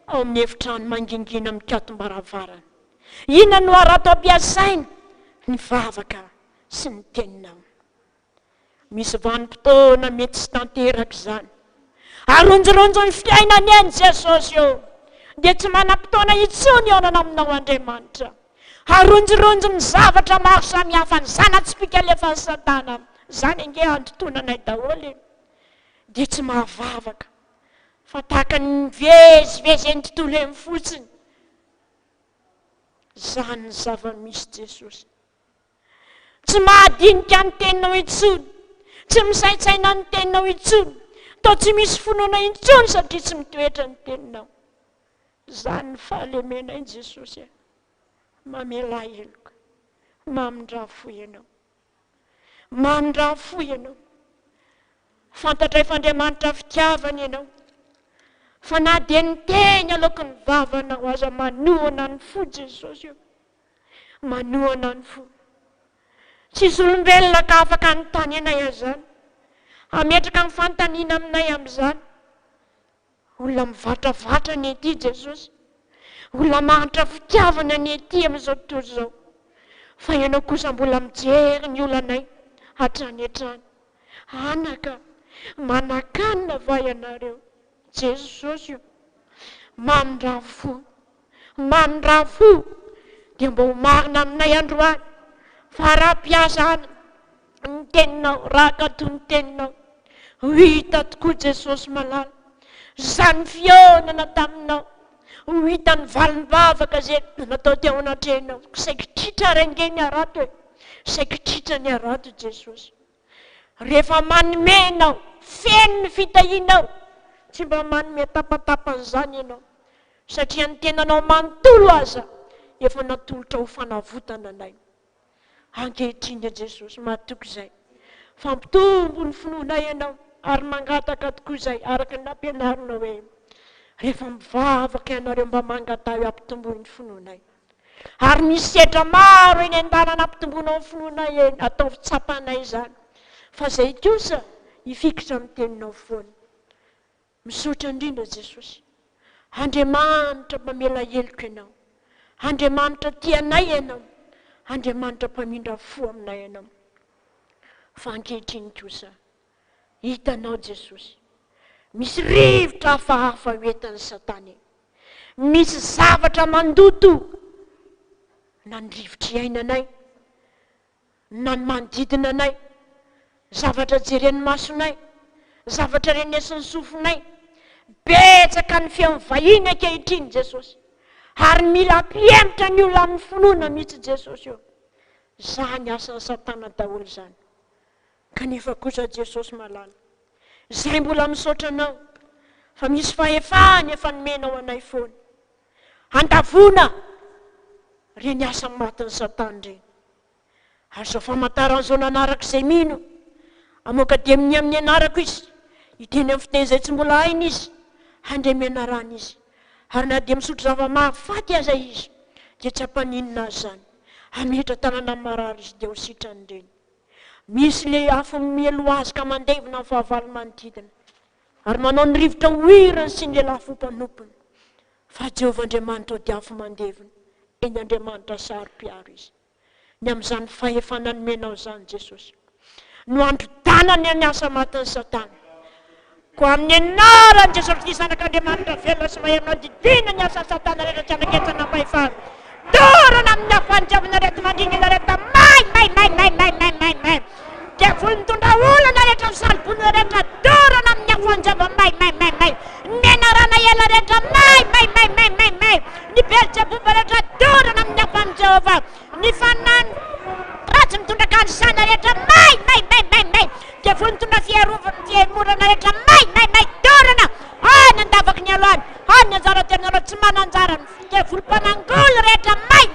ao amin'ny efitrano mangingina mikatom-baravarana inona no arato ampiasaina ny vavaka sy ny teninao misy vanim-potoana mety sy tanteraka zany aronjoronjo ny fiainany eny Jesosy io dia tsy manam-potoana intsony ionana aminao Andriamanitra aronjoronjo ny zavatra maro samihafa ny zanatsipika alefa ny Satana zany ange antotonanay daholo dia tsy mahavavaka fa tahaka ny mivezivezy eny tontolo eny fotsiny zany ny zava-misy Jesosy tsy mahadinika ny teninao intsony tsy misaitsaina ny teninao intsony tao tsy misy finoana intsony satria tsy mitoetra ny teninao zany ny fahalemenay Jesosy mamela eloko mamindra fo ianao fantatra efa Andriamanitra fitiavana ianao fa na dia ny teny aloka ny vavanao aza manohana ny fo Jesosy io manohana ny fo tsisy olombelona ka afaka nytany anay azany ametraka ny fantaniana aminay amin'izany olona mivatravatra ny ety Jesosy olona mahantra fitiavana ny ety amin'izao tontolo izao fa ianao kosa mbola mijery ny olanay hatrany hatrany anaka manakanina va ianareo Jesosy io mamindra fo dia mba ho marina aminay androany fa raha mpiasana ny teninao raha kato ny teninao hita tokoa Jesosy malala zany fionana taminao hita ny valim-bavaka zay natao teo anatrenao saikitritra renge ny arato saikitritra ny arato Jesosy rehefa manomenao feno ny fitahinao tsy mba manome tapatapan'izany ianao satria ny tenanao manontolo aza efa natolotra ho fanavotana anay. Ankehitriny Jesosy mahatoky izay fampitombo ny finoanay ianao ary mangataka tokoa izay araka ny nampianarina hoe rehefa mivavaka ianareo mba mangatao ampitomboy ny finoanay. Ary misy sedra maro eny an-dalana ampitomboinao ny finoanay eny atao fitsapanay izany fa izay kosa hifikitra amin'ny teninao foana. Misaotra indrindra Jesosy. Andriamanitra mamela heloko ianao. Andriamanitra tianay ianao. Andriamanitra mpamindra fo aminay ianao. Fa ankehitriny kosa hitanao Jesosy, misy rivotra hafahafa hoentin'ny Satana. Misy zavatra mandoto na ny rivotra iainanay, na ny manodidina anay, zavatra jeren'ny masonay, zavatra renesin'ny sofinay. Betsaka ny feon'ny vahiny ankehitriny Jesosy. Ary mila ampiemitra ny olona amin'ny finoana mihitsy Jesosy io. Zany asan'ny Satana daholo zany. Kanefa kosa Jesosy malala. Izay mbola misaotra anao fa misy fahefany efa nomenao anay foana. Andavona reny asa matin'ny Satana reny. Ary zao famantaran'izao nanaraka izay mino, amoka dia amin'ny anarako izy, hiteny amin'ny fiteny izay tsy mbola hainy izy, handremena ràn'i izy. Ary na dia misotro zava-mahafaty aza izy, dia tsy hampaninona azy zany. Hametra tanana marary izy dia ho sitrany reny. Misy le afo mielo azy ka mandevina amin'ny fahavalo manodidina. Ary manao ny rivotra hoirany sy ny lelafo mpanompony. Fa Jehovah Andriamanitra dia afo mandevina. Eny Andriamanitra saro-piaro izy. Ny amin'izany fahefana nomenao zany Jesosy. No androdanany ny asa matin'ny Satana. Ko amin'ny anaran'i Jesosy Kristy zanak'Andriamanitra velona sy mahery didina ny asa Satana rehetra tsy anaketsana am-pahefana. Dorana amin'ny afanjavana rehetra mandingana rehetra may. Dia voly mitondra olana rehetra misalibona rehetra dorana amin'ny afanjava may. Nenarana ela rehetra may. Ny Beelzebub rehetra dorana amin'ny afan'i Jehova. Ny fanany ratsy mitondra kanisana rehetra may. Dia voly mitondra fiemorana rehetra may. Dorana any andavaky ny aloany. Any anjara tenareo tsy mananjarany. Dia voly mpanangoly rehetra may.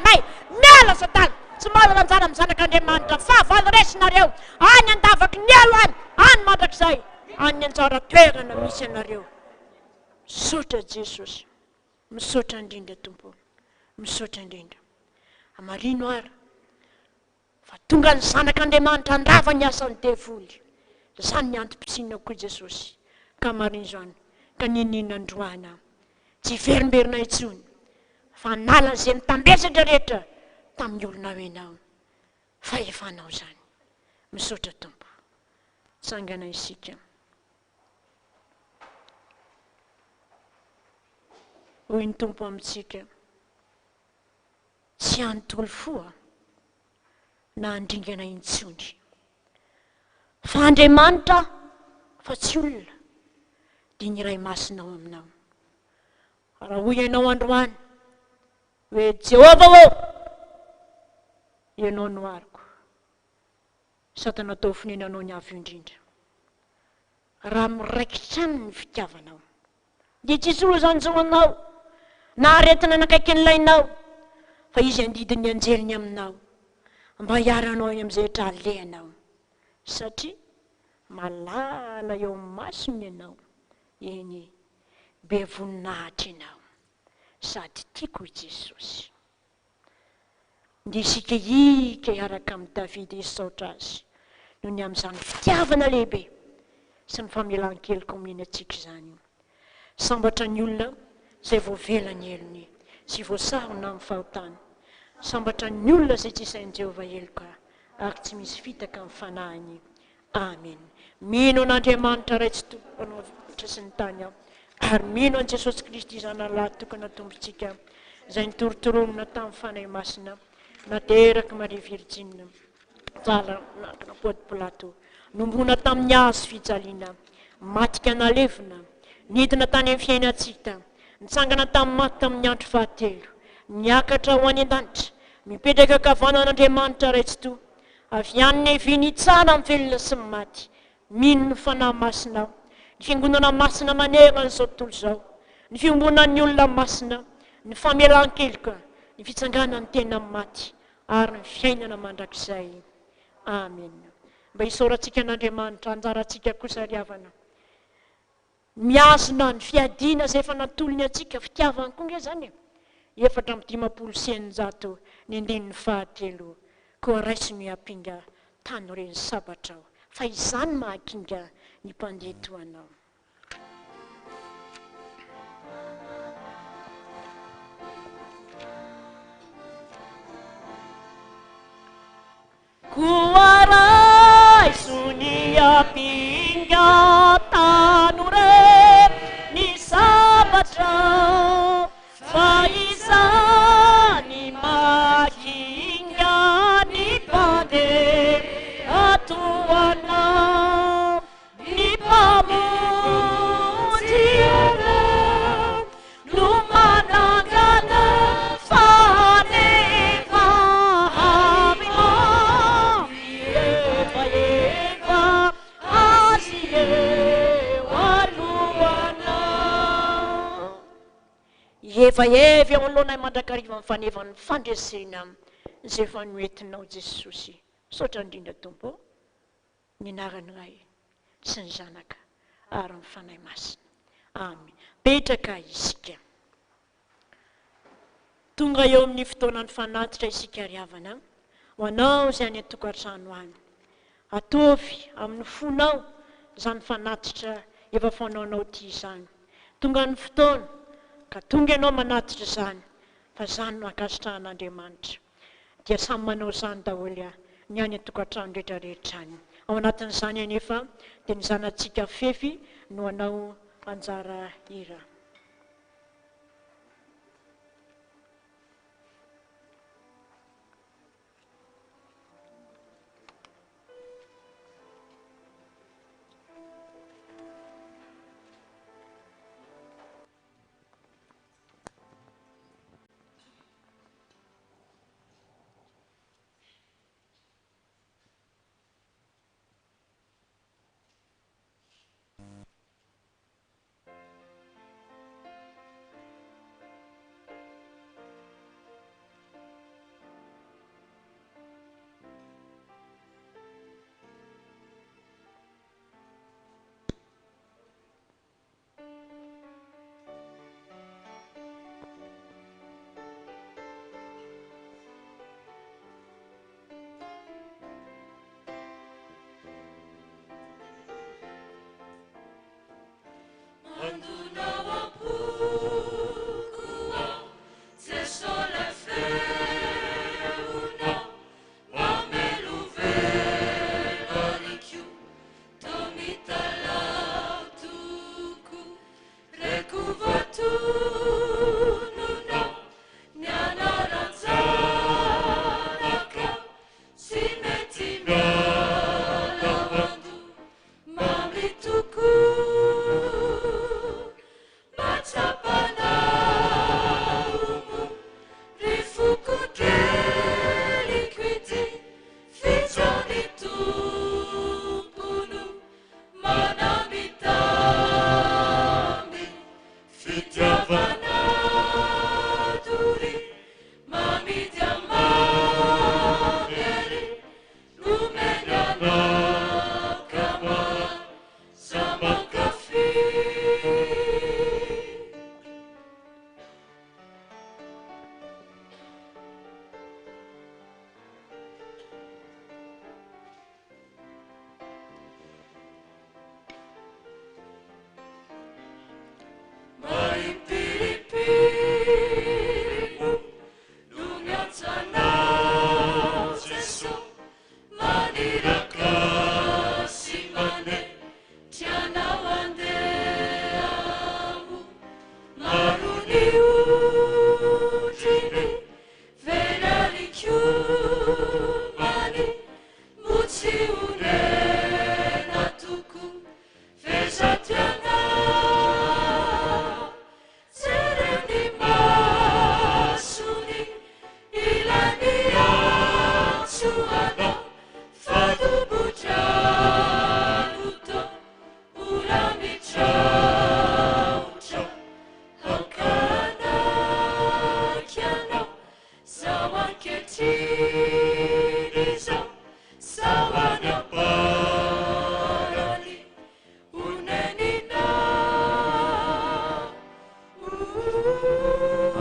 Miala Satana. Tsy manana anjara amin'ny zanak'Andriamanitra. Fahavalo resinareo. Any andavaky ny aloany. Any mandrakizay. Any anjara toerana misy anareo. Misaotra Jesosy. Misaotra indrindra Tompo. Misaotra indrindra. Amarino ary. Fa tonga ny zanak'Andriamanitra andrava ny asany devoly. Zany ny antom-pitsinako koa Jesosy. Ka marino zany. Ka ninina androana. Tsy verimberina intsony. Fa nala izay mitambesatra rehetra tamin'ny olona hoenao. Fa efanao zany. Misaotra Tompo. Sangana isika. Hoy ny Tompo amintsika. Tsy anontolo foa na andringana intsony. Fa Andriamanitra fa tsy olona dia ny iray masinao aminao. Raha hoy ianao androany hoe Jehova ianao no ariko. Satana atao finenanao ny avy indrindra. Raha miraikitra ny fitiavanao. Dia tsisy olo zany zao anao. Na aretina nakaiky an'lainao. Fa izy andidiny anjeliny aminao. Mba hiaranao amin'izay rehetra alehanao. Satria malala eo amin'ny masony ianao. Eny be voninahitra ianao. Sady tiako i Jesosy. Dia isika hiaraka amin'ny Davida hisaotra azy. Noho ny amin'izany fitiavana lehibe sy ny famelan-keloka omena antsika izany. Sambatra ny olona izay voavela ny elony sy voasarona amin'ny fahotany. Sambatra ny olona izay tsy isain'i Jehovah heloka ary tsy misy fitaka amin'ny fanahiny. Amen. Mino an'Andriamanitra ray tsy tomponao sy ny tany aho. Ary mino an' Jesosy Kristy zanalahy tokana tompontsika izay nitorotoronina tamin'ny fanahy masina nateraka Maria Virgine tsara nakapody Pilato nombona tamin'ny hazo fijaliana matika nalevina nidina tany amin'ny fiainantsika nitsangana tamin'ny maty tamin'ny andro fahatelo niakatra ho any an-danitra mipetraka kavanan'Andriamanitra ray tsy to avy any ny viny tsara amin'ny velona sy ny maty mino ny fanahy masinao ny fiangonana masina manera n'izao tontolo izao, ny fiombonan'ny olona masina, ny famelan-keloka, ny fitsanganan'ny tena maty ary ny fiainana mandrakizay. Amen. Mba isaorantsika an'Andriamanitra, anjarantsika kosa ry havana. Miazona ny fiadiana izay efa natolony antsika, fitiavana koa nge zany. 4:100 ny andininy fahatelo, koa raisiny hampinga tany reny sabatra ao, fa izany mahakinga ny mpandeha toanao. Koa raisiny hampinga tany reny sabatra, fa izany mahakinga ny mpandeha toanao, ny mpamonjy ere no manangana faneva aminy eva azy eo alohanao. Evaevy ao alohanay mandrakariva amin'ny fanevany fandresena izay efa noentinao Jesosy. Misaotra indrindra Tompo, ny anarany Ray sy ny Zanaka ary ny fanahy masina. Amen. Petraka isika. Tonga eo amin'ny fotoanany fanatitra isika ry havana, ho anao izay any an-tokantrano any. Ataovy amin'ny fonao izany fanatitra efa fanaonao ty izany. Tonga ny fotoana ka tonga ianao manatitra izany, fa izany no ankasitrahan'Andriamanitra. Dia samy manao izany daholo ny any an-tokantrano rehetrarehetra any. Ao anatin'izany anefa dia ny zanantsika fefy no anao anjara hira.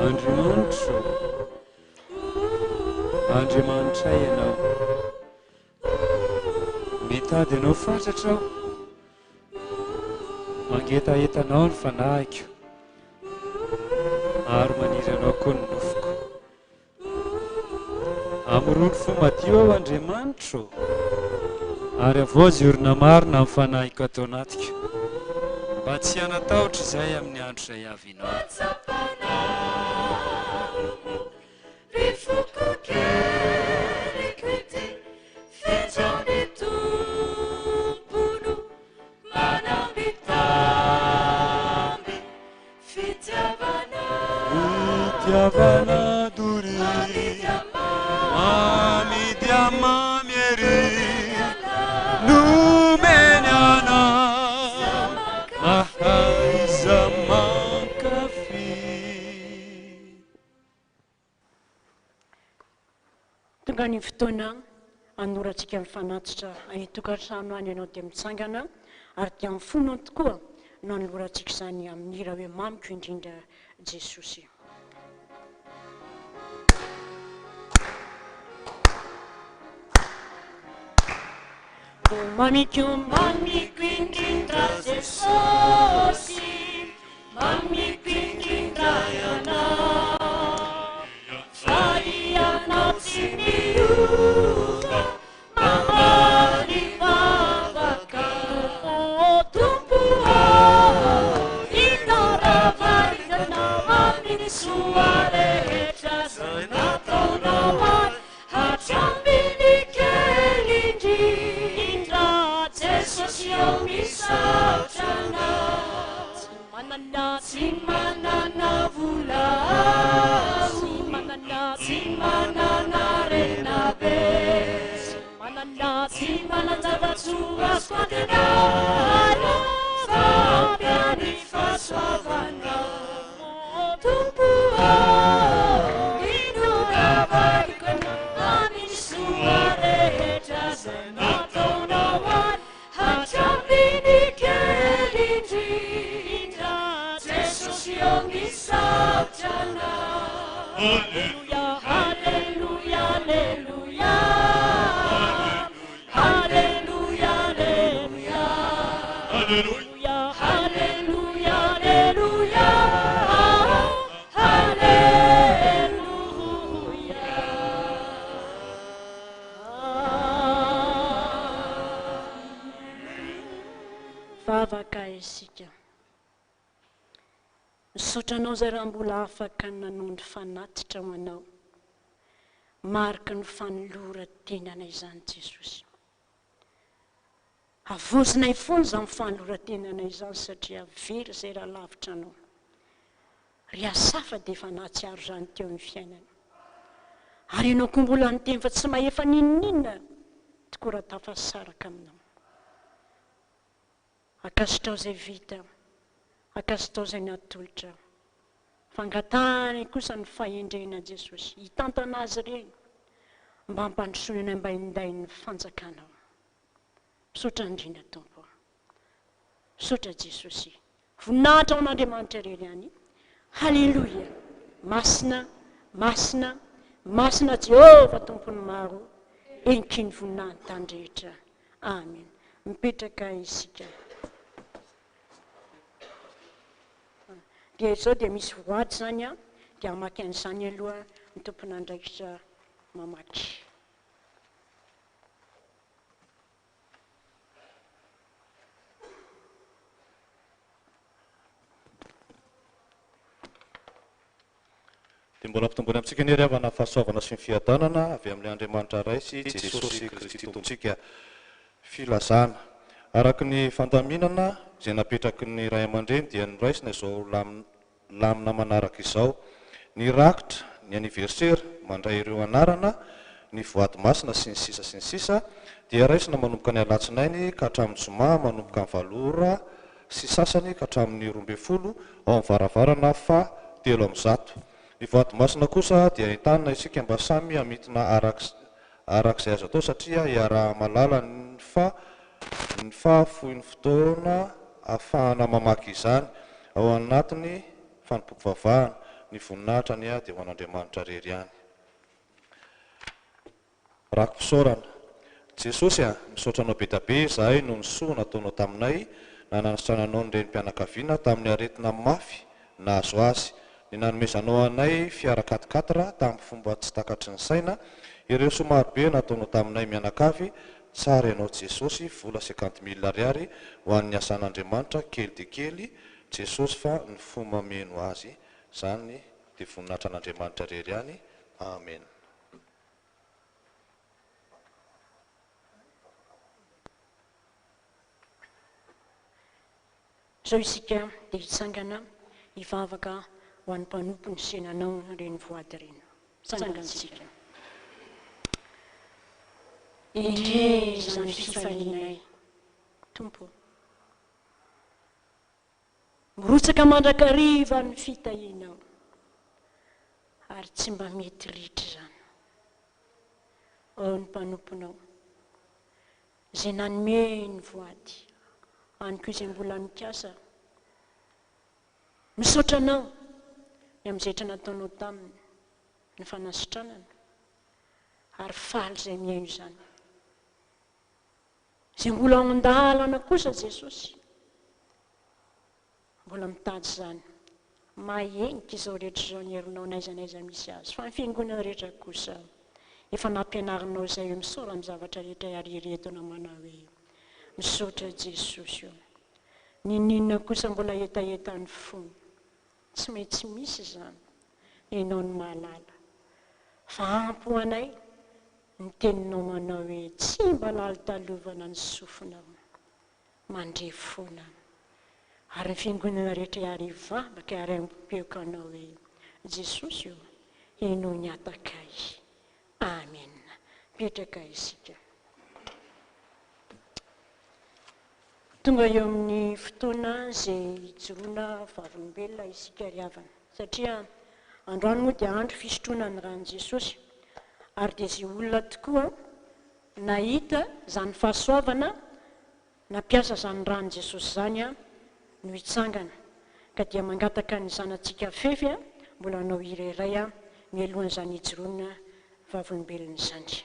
Andriamanitro, Andriamanitra ianao, mitady ianao fatratra aho, mangetaetanao ny fanahiko, ary maniry anao koa ny nofoko. Amorony fo madio aho Andriamanitro, ary avoaziorina marina amin'ny fanahiko ato anatika, mba tsy hanatahotra izay amin'ny andro izay avy inao. Fitiavana duri, mamidiama mieri, numeniana, mahaiza mankafi. Tonga ny fotoana anoratsika mifanatitra tokantrano any ianao dia mitsangana ary dia mifono tokoa no anoratsika izany amin'ny raha hoe mamiko indrindra Jesosy. Mamiko indrindra Jesosy, mamiko indrindra ianao, fa ianao tsy miova, mamali vavaka, Tompo inaravaritanao amin'ny soa rehetra zay nataonao ahy, hatrambiny kely indrindra Jesosy eo misaotrana, tsy manana vola, tsy manana renabe, tsy manan-javatsoa azo antenana, fa ampiany fahasoavana, Tompo inoravako amin'ny soa rehetra zay nataonao ahy, hatrambiny kely indrindra Jesosy eo misaotrana. Alleluia, alleluia, alleluia, alleluia, alleluia, alleluia, alleluia, alleluia, alleluia. Vavaka isika. Misaotranao izay raha mbola afaka nanondro fanatitra ho anao, marika ny fanoloran-tenana izany Jesosy. Avozinay foana izany fanoloran-tenana izany satria very izay raha lavitra anao. Ry asafa dia efa nahatsiaro izany teo amin'ny fiainana. Ary ianao koa mbola niteny fa tsy mahefa ninona tokoa raha tafasaraka aminao. Akasitrao izay vita, akasitrao izay natolotra, fangatahany kosa ny fahendrena Jesosy, hitantana azy ireny mba hampandrosoana mba hinday ny fanjakanao. Misaotra indrindra Tompo, misaotra Jesosy, voninahitra ao n'Andriamanitra irery ihany. Halleluia, masina, masina, masina Jehovah Tompony maro, enkiny voninahiny tany rehetra. Amen. Mipetraka isika. Dia izao dia misy voady zany dia hamaky an'izany aloha ny tompony andraikitra mamaky. Dia mbola mpitombony amintsika ny havana fahasoavana sy ny fiadanana avy amin'ny Andriamanitra Raisy Jesosy Kristy Tompontsika filazana. Araka ny fandaminana izay napetraky ny ray aman-dreny dia ny raisina izao lamina manaraka izao: ny rakitra, ny anniversaire mandray ireo anarana, ny voady masina sy ny sisa dia raisina manomboka ny alatsinainy ka hatramin'ny zoma, manomboka ny valora sy sasany ka hatramin'ny 12 ao amin'ny varavarana fa 300. Ny voady masina kosa dia ahitana isika mba samy amitina arak'izay azo atao satria hiaraha malala ny fahafohin'ny fotoana ahafahana mamaky izany ao anatiny fanompoam-pivavahana. ny voninahitrany a dia ho an'Andriamanitra rery ihany. Rako pisaorana, Jesosy a misaotra anao be dabe izahay no ny soa nataonao taminay na nanasitrananao ny renim-pianakaviana tamin'ny aretina mafy na azo azy. Ny nanomezanao anay fiara 4x4 tamin'ny fomba tsy takatry ny saina, ireo somarobe nataonao taminay mianakavy, tsara ianao Jesosy, vola 50,000 ariary ho an'ny asan'Andriamanitra kely dia kely Jesosy fa ny fomameno azy. Izany dia voninahitra an'Andriamanitra rery ihany. Amen. Zao isika dia hitsangana hivavaka ho an'ny mpanompo ny senanao reny voady reny. Sangantsika. Izany fifalianay, Tompo. Mirotsaka mandrakariva ny fitahianao, ary tsy mba mety ritra izany. Ao ny mpanomponao, izay nanome ny voady, any koa izay mbola mikasa. Misaotra anao ny amin'izay nataonao taminy, ny fanasitranana, ary faly izay miaino izany. Izay mbola ao an-dalana kosa Jesosy, mbola mitady izany. Mahenika izao rehetra izao ny herinao n'aiza n'aiza misy azy. Fa ny fiangonana rehetra kosa, efa nampianarinao izay hoe misaora amin'ny zavatra rehetra iariretona manao hoe misaotra Jesosy io. Ninona kosa mbola etaeta ny fony, tsy mety misy izany, ianao ny mahalala. Fa ampo anay ny teninao manao hoe tsy mba lalitalovana ny sofinao, mandrefona. Ary ny fiangonana rehetra iarivavaka ary ampeokanao hoe Jesosy io, ianao ny atakay. Amen. Petraka isika. Tonga eo amin'ny fotoana izay hijoroana vavolombelona isika ry havana. Satria androany moa dia andro fisotroana ny ràn'i Jesosy. Ary dia izay olona tokoa nahita izany fahasoavana, nampiasa izany ràn'i Jesosy izany no hitsangana. Ka dia mangataka ny zanantsika fefy mbola anao ireray mialohan'izany hijoroana vavolombelona izany.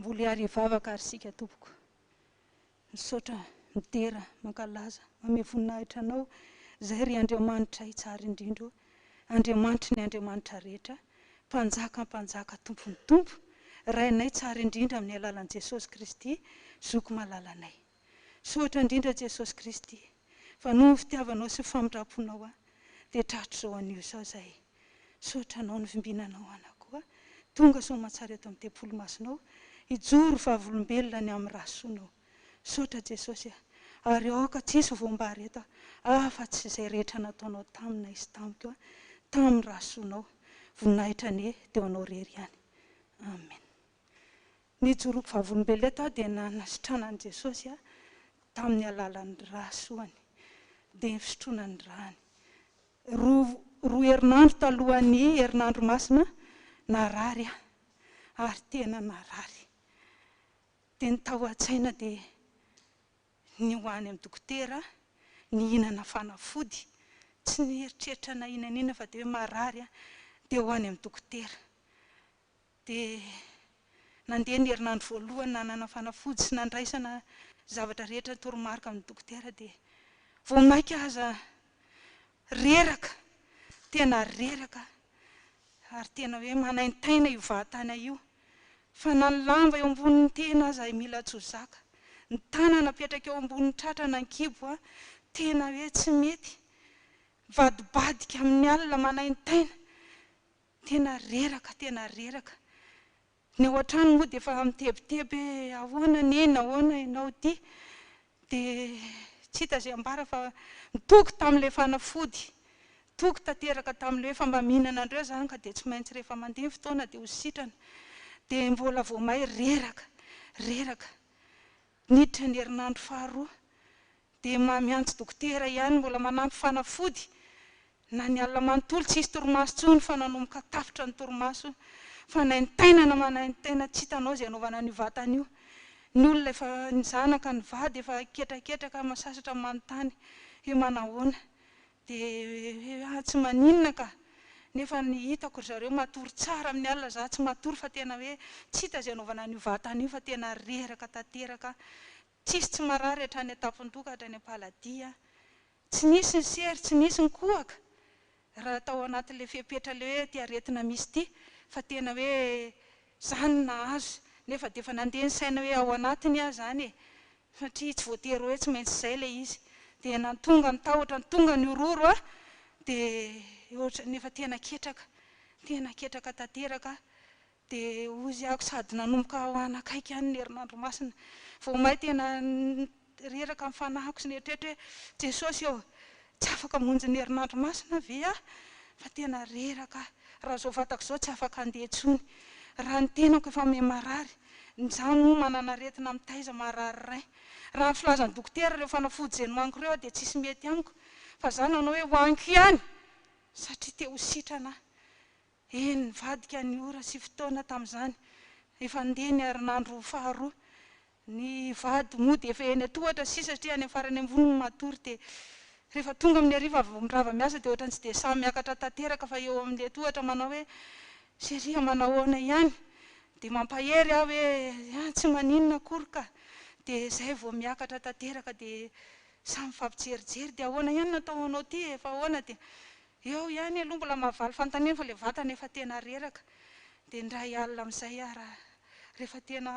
mboly ary vavaka ary sika tompoko misaotra mitera mankalaza mame voninahitra anao zay ry Andriamanitra tsara indrindra Andriamanitra ny Andriamanitra rehetra mpanjaka tompony tompo rainay tsara indrindra amin'ny alalan'i Jesosy Kristy zoko malalanay. Sotra indrindra Jesosy Kristy fa noho fitiavanao sy famindraponao dia tratra zao anio zao zay sotra anao ny fimbinanao anako tonga so mahatsara eto amin'ny tempolo masonao ijoro fahavolombelona ny amin'ny rasonao sotra Jesosy ary aoka tsisy voambary eto fa tsy izay rehetra nataonao taminay sy tamiko tamin'ny rasonao voninahitra ne teo anao rery ihany amen. Ny joroko fahavolombelona eto dia nanasitranan'i Jesosy tamin'ny alalan'ny rasoany dia ny fisotroanany ràn'i roa herinandro talohan'ny herinandro masina narary ary tena narary dia ny tao an-tsaina dia ny hoany amin'ny dokotera ny hinana fanafody tsy ny eritreritra na inanina fa dia hoe marary dia hoany amin'ny dokotera dia nandeha ny herinandro voalohany nanana fanafody sy nandraisana zavatra rehetra toromarika amin'ny dokotera dia vao maika aza reraka tena reraka ary tena hoe manaintaina io vatana io fa na ny lamba eo ambonin'ny tena aza mila tsozaka ny tanana apetraka eo ambonin'ny tratrana ny kibo tena hoe tsy mety vadibadika amin'ny alina manaintaina tena reraka ny ao an-trano moa dia efa mitebiteby ahoana neny ahoana ianao ty dia tsy hita zay ambara fa mitoky tamin'ilay fanafody toky tanteraka tamin'ilay hoe fa mba mihinana andreo zany ka dia tsy maintsy rehefa mandeha fotoana dia ho sitrana dia mbola vao may reraka niditra ny herinandro faharoa dia miantso dokotera ihany mbola manampy fanafody na ny alina manontolo tsy hisy torimaso tsony fa nanomboka tafitra ny torimaso fa naintaina na manaintaina tsy hitanao zay anaovana ny vatana io ny olona efa ny zanaka ny vady efa ketraketraka masasatra manontany hoe manahoana dia tsy maninona ka nefa ny hitako ry zareo matory tsara amin'ny alina za tsy matory fa tena hoe tsy hita zay anaovana ny vatana io fa tena reraka tanteraka tsisy tsy marary hatrany an-tampon-doka hatrany am-paladia tsy nisy ny sery tsy nisy ny kohaka raha tao anatin'ilay fepetra le hoe ty aretina misy ty fa tena hoe zany nahazo nefa dia efa nandeha ny saina hoe ao anatiny zany satria tsy voatery hoe tsy maintsy izay ilay izy dia natonga ny tahotra tonga ny ororo dia nefa tena ketraka tanteraka dia ozy ako sady nanomboka ao anakaiky ihany ny herinandro masina vao may tena reraka amin'ny fanahiko sy ny eritreritra hoe Jesosy tsy afaka monjy ny herinandro masina ve fa tena reraka raha zao fatako zao tsy afaka andeha tsony raha ny tenako efa me marary zany moa manana aretina mitaiza marary ray raha ny filazan'ny dokotera reo fanafody zay nohaniko reo dia tsisy mety amiko fa zany anao hoe hoaniko ihany satria te ho sitrana ny vadika ny ora sy fotoana tamin'izany efa ndeha ny herinandro faharoa ny vady moa dia efa eny atohatra sisa satria any farany ambony matory dia rehefa tonga amin'ny hariva mirava miasa dia ohatrany tsy dia samy miakatra tanteraka fa eo amin'ilay atohatra manao hoe seria manahoana ihany dia mampahery hoe tsy maninona akory ka dia zay vao miakatra tanteraka dia samy fampijerijery dia ahoana ihany nataonao ty efa ahoana dia eo ihany aloha mbola mahavaly fanontaniana fa ilay vatana efa tena reraka dia ndray alina amin'izay rehefa tena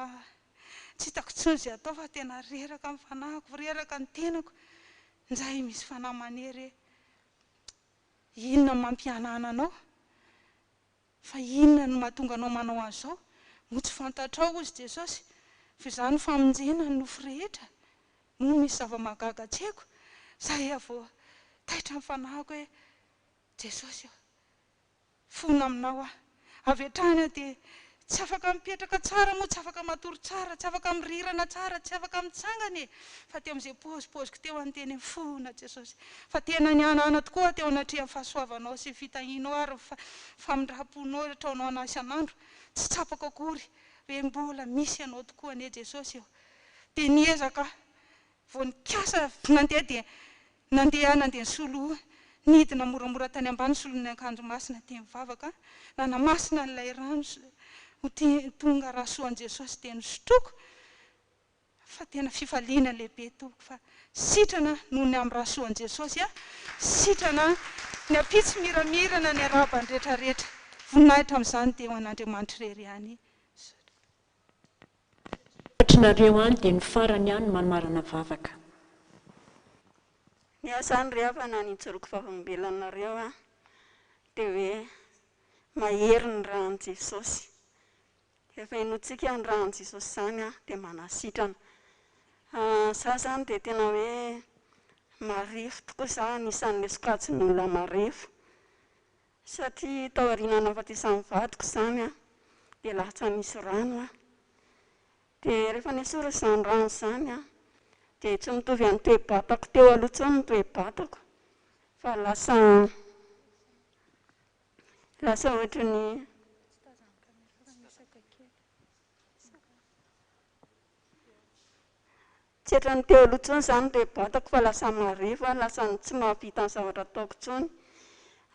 tsy hitako tsony zay atao fa tena reraka amin'ny fanahiko reraka ny tenako nzay misy fanahy manery inona mampianana anao fa inona no mahatonga anao manao an'izao mo tsy fantatrao ozy Jesosy fa izany famonjena ny nofo rehetra mo misy zava-mahagaga tsy haiko zay vao taitra amin'ny fanahiko hoe Jesosy fona aminao avy hatrany dia tsy afaka mipetraka tsara moa tsy afaka matory tsara tsy afaka mirirana tsara tsy afaka mitsangany fa teo amin'izay pozipoziko teo anteny fona Jesosy fa tena ny anana tokoa teo anatrehan'ny fahasoavanao sy fitahinao ary famindraponao ataonao anasan'andro tsy tsapako akory hoe mbola misy ianao tokoa ane Jesosy dia niezaka vao nikasa nandeha dia nandeha ny solo nidina moramora tany ambany solon'ny akanjo masina teny Vavaka nanamasina n'ilay rano tonga rahasoan Jesosy dia nosotroko fa tena fifaliana lehibe tompoko fa sitrana noho ny amin'ny rahasoan Jesosy sitrana ny apitsy miramirana ny arabany rehetrarehetra voninahitra amin'izany dia ho an'Andriamanitra irery ihany. Ohatranareo any dia ny farany ihany manomarana vavaka. Ny asany rehefa nanitsoroko fafambelanareo dia hoe mahery ny ràn'i Jesosy. Efa inotsika ny ràn'i Jesosy izany dia manasitrana. Za zany dia tena hoe marefo tokoa za anisan'ilay sokajiny olona marefo. Satria tao aoriana nahafatesan'ny vadiko izany dia lasa nisy rano dia rehefa nisoro izany rano izany dia tsy mitovy amin'ny toe-batako teo aloha intsony ny toe-batako fa lasa ohatran'ny tsy ohatran'ny teo aloha intsony izany ny toe-batako fa lasa marefo lasa tsy mahavita ny zavatra ataoko intsony.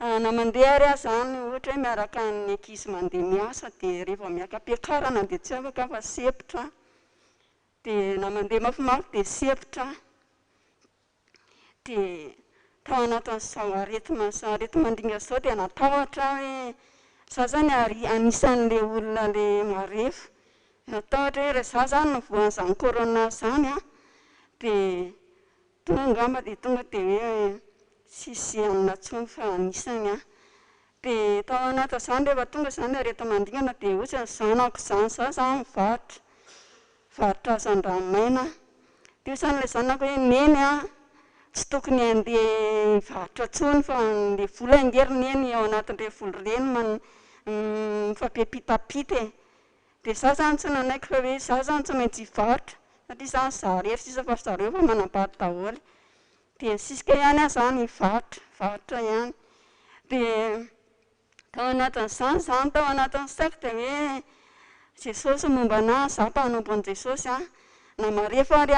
Na mandeha ary izany ohatra hoe miaraka ny ankizy mandeha miasa dia rehefa miaka-piakarana dia tsy afaka fa sepitra dia na mandeha mafimafy dia sepitra dia tao anatin'izao arety mandringa izao dia natahotra hoe za zany anisan'ilay olona le marefo. Natahotra hoe rehefa za zany novoan'izany corona izany dia tonga dia hoe sisy anona intsony fa anisany dia tao anatin'izany rehefa tonga izany arety mandringana dia ohatsy ny zanako izany za mivarotra hazan-dranomaina dia izany ilay zanako hoe neny tsy tokony handeha hivarotra intsony fa ilay vola angery neny ao anatin'ireny vola ireny mifampipitapita dia za zany tsy nanaiky fa hoe za zany tsy maintsy hivarotra satria zany za rery sisa fa zareo fa manambady daholo dia sisika ihany zany hivarotra ihany dia tao anatin'izany zany tao anatin'ny saiko dia hoe Jesosy momba anahy za mpanompon'i Jesosy na marefo ary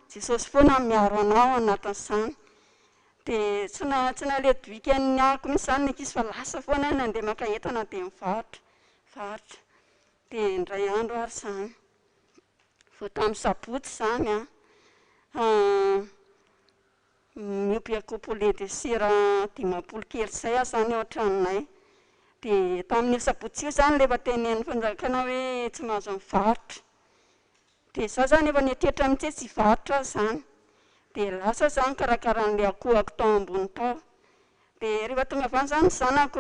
Jesosy foana miaro anao anatin'izany dia tsy naledoika ny ahako mihitsy izany ny ankizy fa lasa foana nandeha maka entana dia mivarotra dia indray andro ary izany vao tamin'ny sabotsy izany miompy couple de sira 10 kely izay zany ao an-tranonay dia tamin'ny sabotsy io zany rehefa tenen'ny fanjakana hoe tsy mahazo mivarotra dia za zany efa niatrehitra mihitsy tsy hivarotra zany dia lasa zany karakaran'ilay akohako tao ambony tao dia rehefa tonga avany zany zanako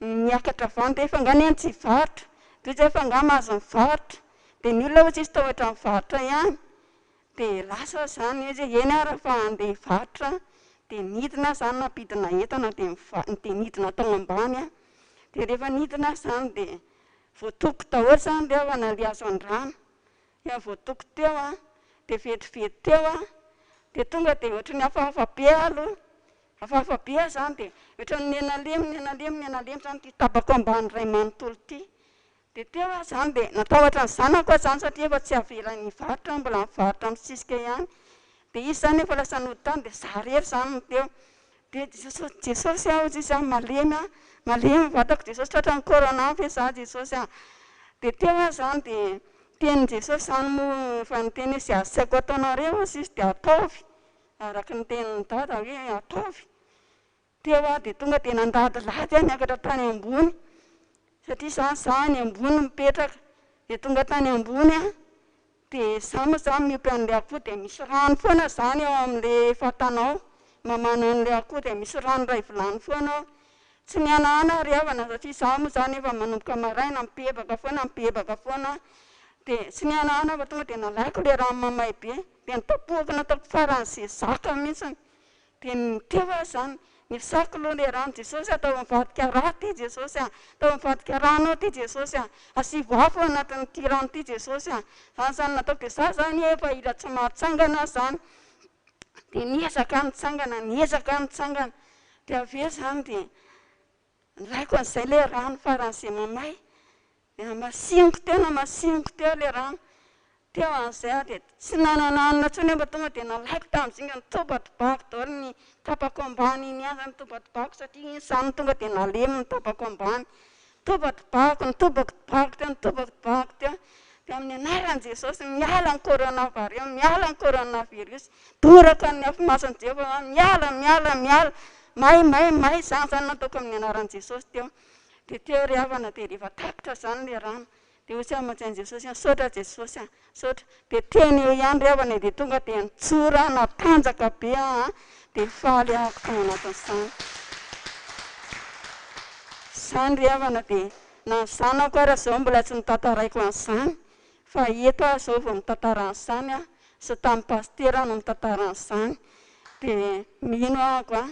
niakatra avany dia efa nganeny tsy hivarotra dia izy efa nga mahazo mivarotra dia ny olona ohatsy izy tahotra mivarotra ihany dia lasa zany izy eny ary fa andeha hivarotra dia nidina zany nampidina entana dia nidina tao ambany dia rehefa nidina zany dia voatoko daholo zany dia avy naliazo an-drano voatoko teo dia vetivety teo dia tonga dia ohatran'ny hafahafa be aloha hafahafa be zany dia ohatran'ny nenalemy zany ty tabako ambany iray manontolo ty dia teo zany dia natahotra ny zanako zany satria efa tsy avelan'ny hivarotra mbola mivarotra amin'ny sisika ihany dia izy zany efa lasa noditany dia za rery zany no teo dia Jesosy ozy izy malemy vatako Jesosy tratran'ny corona fe za Jesosy dia teo zany dia tenin' Jesosy zany moa fa niteny hoe izay asaiko ataonareo izy dia ataovy araka ny tenin'ny dada hoe ataovy teo dia tonga dia nandadilady niakatra tany ambony satria za ny ambony mipetraka dia tonga tany ambony dia za moa zany miompy an'ilay akoho dia misy rano foana zany ao amin'ilay fatanao mamana an'ilay akoho dia misy rano iray vilany foana ao tsy nianahana ary avana satria za moa zany efa manomboka maraina mipebaka foana dia tsy nianahana fa tonga dia nalaiko ilay rano mamay be dia nitapohako nataoko faran'izay zaka mihitsy dia teo zany nisako aloha ilay rano Jesosy atao mivadika raha ty Jesosy atao mivadika rano ty Jesosy asivo afo anatin'ity rano ty Jesosy zany nataoko dia za zany efa ila tsy mahatsangana zany dia niezaka nitsangana dia avy eo zany dia niraiko an'izay ilay rano faran'izay mamay dia masiniko teo ilay rano teo an'izay dia tsy nanananina intsony mba tonga dia nalaiko tamin'izay nitobatobako daholo ny tapako ambany iny zany nitobatobako satria iny zany tonga dia nalemy ny tapako ambany dia amin'ny anaran'i Jesosy miala ny coronavirus, miala ny coronavirus, doraka ny afimasan'i Jehovah, miala, may zany nataoko amin'ny anaran'i Jesosy teo. Dia teo ry havana dia rehefa takitra zany le rano. Dia hoy aman-tsain'i Jesosy, saotra Jesosy, saotra. Dia teny eo ihany ry havana dia tonga dia nitsora, natanjaka be dia faly ahako tao anatin'izany. Zany ry havana dia na zanako ary zao mbola tsy nitantaraiko an'izany, fa eto zao vao mitantara an'izany sy tamin'ny pastera no mitantara an'izany. Dia mino ahako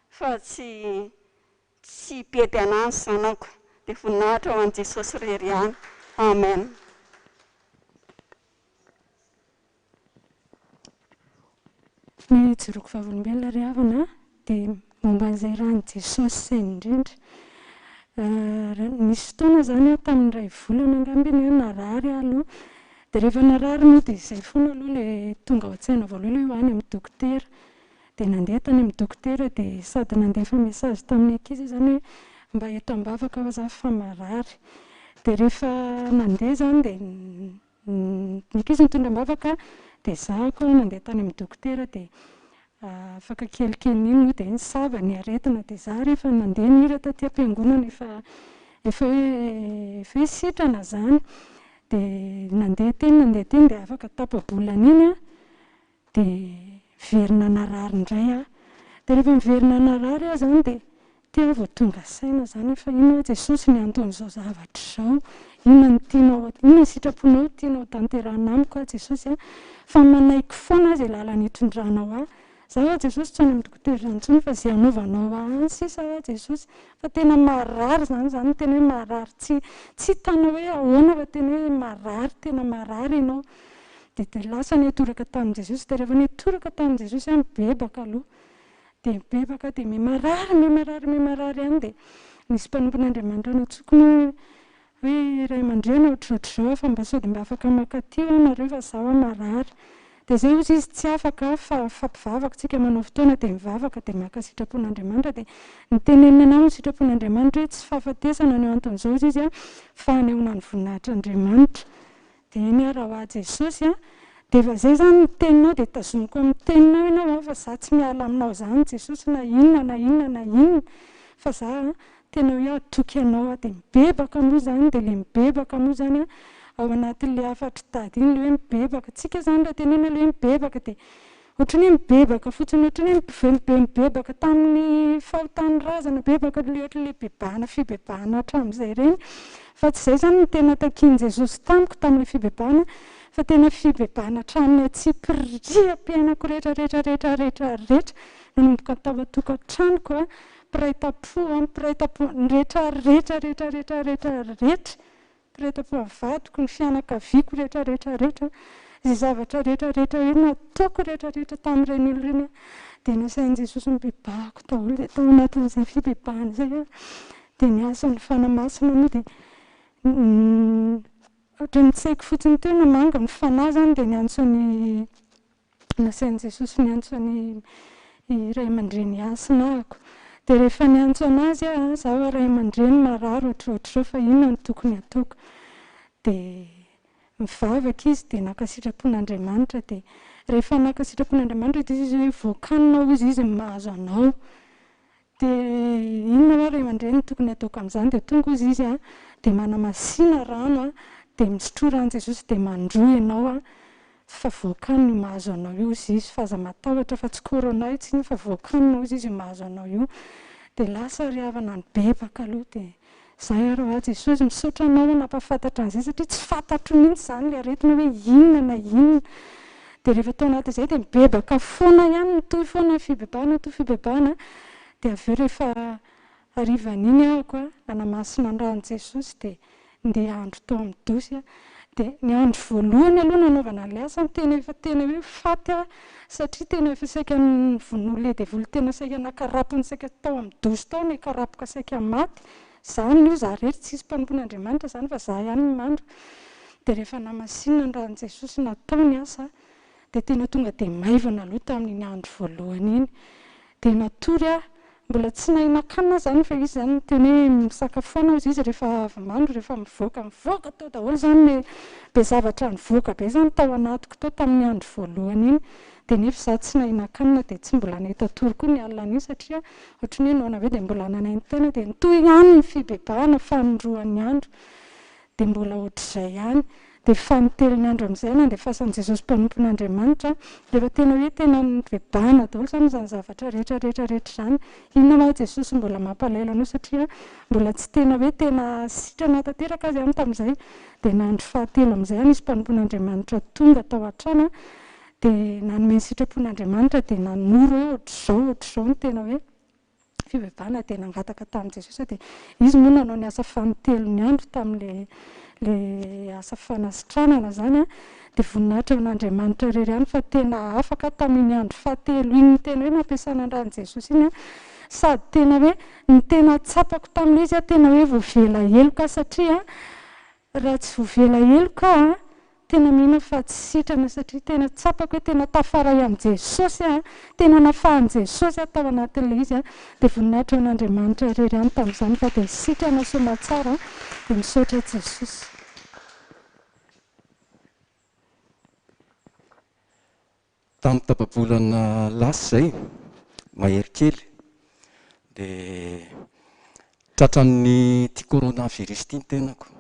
fa tsy pety anahy ny zanako. Dia voninahitra ho an'i Jesosy rery ihany. Amen. Ny joroko vavolombelona ry havana dia momba an'izay ràn'i Jesosy izay indrindra. Nisy fotoana zany tamin'ny iray volana angambany narary aloha. Dia rehefa narary moa dia izay foana aloha ilay tonga ao an-tsaina voalohany hoe ho any amin'ny dokotera. Dia nandeha tany amin'ny dokotera dia sady nandefa mesazy tamin'ny ankizy zany hoe mba eto am-bavaka aho za fa marary. Dia rehefa nandeha zany dia ny ankizy nitondra am-bavaka dia za koa nandeha tany amin'ny dokotera dia afaka kelikely iny moa dia nisava ny aretina. Dia za rehefa nandeha nihira taty am-piangonana efa hoe sitrana zany. Dia nandeha teny dia afaka tapa-bolana iny dia verina narary indray dia rehefa miverina narary zany dia teo vao tonga saina zany fa inona Jesosy ny anton'izao zavatra izao, inona sitraponao tianao tanterahina amiko Jesosy fa manaiky foana zay lalana hitondranao za Jesosy tsy any amin'ny dokotera zany intsony fa zay anaovanao sisa Jesosy fa tena marary zany tena hoe marary tsy hitanao hoe ahoana fa tena hoe marary, tena marary ianao. Dia lasa nitoraka tamin'i Jesosy. Dia rehefa nitoraka tamin'i Jesosy mibebaka aloha dia mibebaka dia mimarary ihany. Dia nisy mpanompon'Andriamanitra natsokony hoe ray aman-dreny ohatrohatr'izao fa mba sao dia mba afaka makatio nareo fa zaho marary. Dia zay ozy izy tsy afaka fa fampivavaka tsika manao fotoana dia mivavaka dia maka sitrapon'Andriamanitra. Dia nitenenina anao ny sitrapon'Andriamanitra hoe tsy fahafatesana ny anton'izao izy fa hanehoana ny voninahitr'Andriamanitra. Dia iny raha ho a Jesosy dia efa zay zany ny teninao dia tazomiko amin'ny teninao ianao fa za tsy miala aminao zany Jesosy na inona fa za tena hoe atoky anao. Dia mibebaka moa zany. Dia le mibebaka moa zany ao anatin'ilay afatry tady iny le hoe mibebaka tsika zany raha tenena le hoe mibebaka dia ohatrany hoe mibebaka fotsiny, ohatrany hoe mibebaka tamin'ny fahotany razana, mibebaka ohatr'ilay fibebahana hatramin'izay ireny. Fa tsy izay zany ny tena takian'i Jesosy tamiko tamin'ilay fibebahana fa tena fibebahana hatramin'ny atsipiriam-piainako rehetra nanomboka tao an-tokantranoko piraitam-po piraitam-po avadiko ny fianakaviako rehetra izay zavatra rehetra hoe nataoko rehetra tamin'ireny olo ireny dia nasain'i Jesosy mibebahako daholo dia tao anatin'izay fibebahana izay dia ny asany fanamasina moa dia ohatrany tsy haiko fotsiny teo namanga ny fanahy zany dia niantsony nasain'i Jesosy niantsony ray aman-dreny asinahako. Dia rehefa niantso anazy zaho ray aman-dreny marary ohatrohatr'izao fa inona no tokony ataoko. Dia mivavaka izy dia naka sitrapon'Andriamanitra. Dia rehefa naka sitrapon'Andriamanitra dia izy hoe voakaninao izy mahazo anao. Dia inona hoa ray aman-dreny tokony ataoko amin'izany dia tonga izy dia manamasina rano dia misotro rano Jesosy dia mandroa ianao fa voakanina io mahazo anao io izy fa aza matahotra fa tsy corona itsiny fa voakanina izy mahazo anao io. Dia lasa ry havana nibebaka aloha dia zay arao Jesosy misaotra anao nampafantatra an'izay satria tsy fantatro mihitsy zany le aretina hoe inona. Dia rehefa tao anatin'izay dia mibebaka foana ihany toy foana fibebahana dia avy eo rehefa harivan'iny ahako nanamasina ny rano Jesosy dia ndeha andro tao amin'ny dosy dia ny andro voalohany aloha nanaovana ilay asa tena hoe faty satria tena efa saika ny von'olona dia volo tena saika nakarapony saika tao amin'ny dosy tao ny karapoka saika maty zany io za rehetra tsy isy mpanompon'Andriamanitra zany fa za ihany ny mandro. Dia rehefa namasinina ny rano Jesosy natao ny asa dia tena tonga dia maivana aloha tamin'iny andro voalohany iny dia natory mbola tsy nahinan-kanina zany fa izy zany teny hoe misakafoana izy rehefa avy mandro rehefa mivoaka tao daholo zany le be zavatra nivoaka be zany tao anatiko tao tamin'ny andro voalohany iny dia nefa za tsy nahinan-kanina dia tsy mbola nahita tory koa ny alina an'iny satria ohatran'ny hoe naona hoe dia mbola nanainy tena dia nitoy ihany ny fibebahana fanondroan'ny andro dia mbola ohatr'izay ihany dia fanotelo ny andro amin'izay na dia fasan'i Jesosy mpanompon'Andriamanitra rehefa tena hoe tena nibebahana daholo zany zany zavatra rehetra zany inona ma Jesosy mbola mampalahelo anao satria mbola tsy tena hoe tena sitrana tanteraka azy ihany tamin'izay dia nandro fahatelo amin'izay ihany izy mpanompon'Andriamanitra tonga tao an-trano dia nanome ny sitrapon'Andriamanitra dia nanoro hoe ohatr'izao ny tena hoe fibebahana dia nangataka tamin'i Jesosy dia izy moa nanao ny asa fanotelo ny andro tamin'le asa fanasitranana zany dia voninahitra amin'Andriamanitra rery ihany fa tena afaka tamin'ny andro fahatelo iny tena hoe nampiasana an'rany Jesosy iny sady tena hoe ny tena tsapako tamin'ilay izy tena hoe voavela heloka satria raha tsy voavela heloka tena mihina fa tsy sitrana satria tena tsapako hoe tena tafaray amin'i Jesosy tena nafahan'i Jesosy tao anatin'ilay izy dia voninahitra amin'Andriamanitra rery ihany tamin'izany fa dia sitrana somatsara dia misaotra Jesosy. Tamin'ny tapabolana lasa izay mahery kely dia tratran'ny tia coronavirus ity ny tenako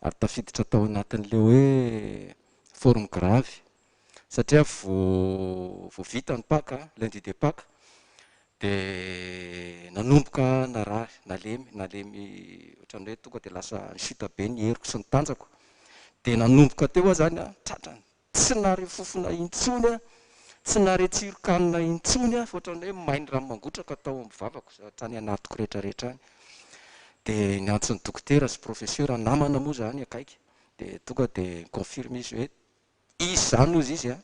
ary tafiditra tao anatin'ilay hoe forme grave satria vao vita ny paka lundi de paka dia nanomboka narahy nalemy ohatran'ny hoe tonga dia lasa nisuta be ny heriko sy ny tanjako dia nanomboka teo zany tratrany tsy nare fofona intsony tsy nare tsirokanina intsony fa ohatran'ny hoe mainy rano mangotraka tao amin'ny vavako hatrany anatiko rehetrarehetra any dia ny antson'ny dokotera sy professeur namana moa zany akaiky dia tonga dia confirme izy hoe izy zany ozy izy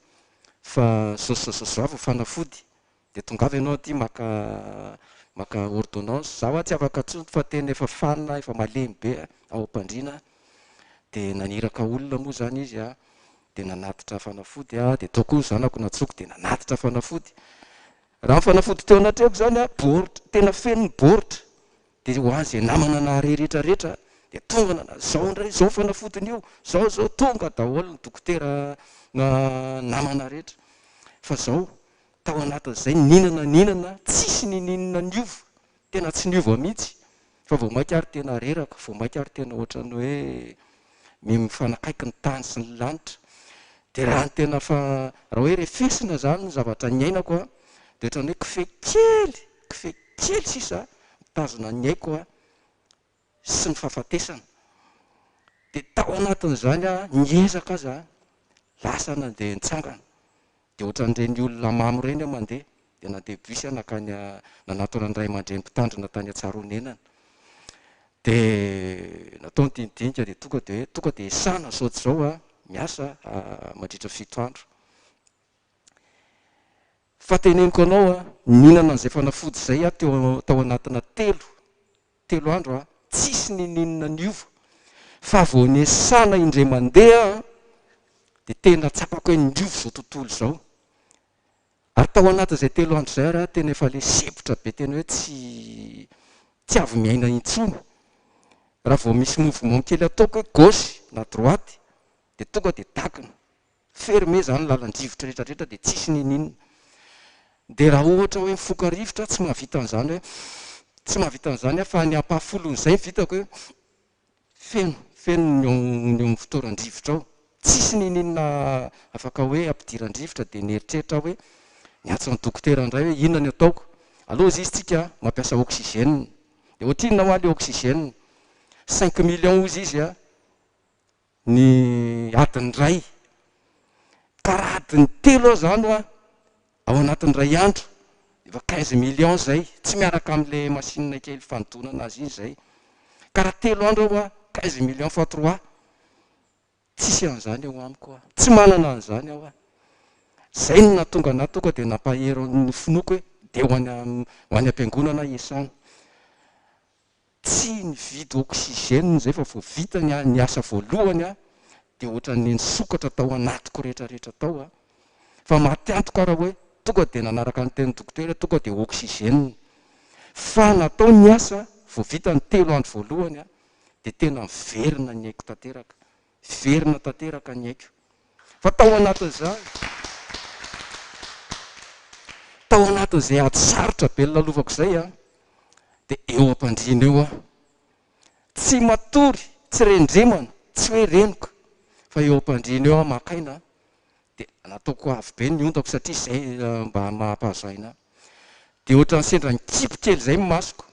fa zavo fanafody dia tonga avy ianao aty maka ordonnance zaho tsy afaka tsony fa tena efa fanina efa malemy be ao am-pandriana dia naniraka olona moa zany izy dia nanatitra fanafody dia tao koa zanako natsoko dia nanatitra fanafody raha fanafody teo anatreko zany boritra tena fenony boritra dia ho azy namana nahare rehetrarehetra dia tonga zao ndray zao fanafodiny io zao tonga daholo ny dokotera namana rehetra fa zao tao anatin'izay ninana tsisy nininana niova tena tsy niova mihitsy fa vao mainka ary tena reraka vao mainka ary tena ohatran'ny hoe mifanakaiky ny tany sy ny lanitra dia raha ny tena fa raha hoe refesina zany ny zavatra nyainako dia ohatran'ny hoe kife kely sisa mitazona ny aiko sy ny fahafatesana dia tao anatin'izany niezaka aza lasana dia nitsangana dia ohatran'ireny olona mamy ireny mandeha dia nandeha bus nakany nanatona ny ray aman-dreny mpitandrina tany Atsaronenana dia natao nytinidinika dia tonga dia esana saotra zao miasa mandritra 7 andro fa teneniko anao ninana an'izay fanafody izay tao anatina telo andro tsisy nininana niova fa vao ny esana indray mandeha dia tena tsapako hoe niova zao tontolo zao ary tao anatin'izay 3 andro zay ary tena efa le sepotra be tena hoe tsy avy miaina intsony raha vao misy mouvement kely ataoko hoe gauche na droite dia tonga dia takina ferme zany lalan-drivotra rehetrarehetra dia tsisy nininana dia raha ohatra hoe mifoka rivotra tsy mahavita an'izany fa ny ampahafolon'izay vitako hoe feno ny fitoran-drivotra ao tsisy nininana afaka hoe ampidiran-drivotra dia nieritreritra hoe niatso ny dokotera indray hoe inona ny ataoko aloha izy tsika mampiasa oxygène dia ohatrinona ho le oxygène 5 millions izy izy ny adiny ray ka raha adiny 3 ao zany ao anatin'ny ray andro efa 15 millions zay tsy miaraka amin'ilay machine kely fanodonana azy izy zay ka raha 3 andro ao 15 millions fois 3 tsisy an'izany eo amiko tsy manana an'izany aho zay no natonga anahy tonga dia nampahero ny finoko hoe dia ho any am-piangonana iasana tsy nividy oxygène zay fa vao vita ny asa voalohany dia ohatran'ny nisokatra tao anatiko rehetrarehetra tao fa maty antoka raha hoe tonga dia nanaraka ny teny dokotera tonga dia oxygène fa natao ny asa vo vita ny 3 andro voalohany a dia tena miverina ny haiko tanteraka, verina tanteraka ny haiko. Fa tao anatin'izany ady sarotra be lalovako izay a dia eo am-pandriana eo a tsy matory, tsy rendremana, tsy hoe reniko, fa eo am-pandriana eo a makaina dia nataoko avy be ny ondako satria izay mba mahampahazo aina. Dia ohatran'ny sendra ny kipy kely izay masoko,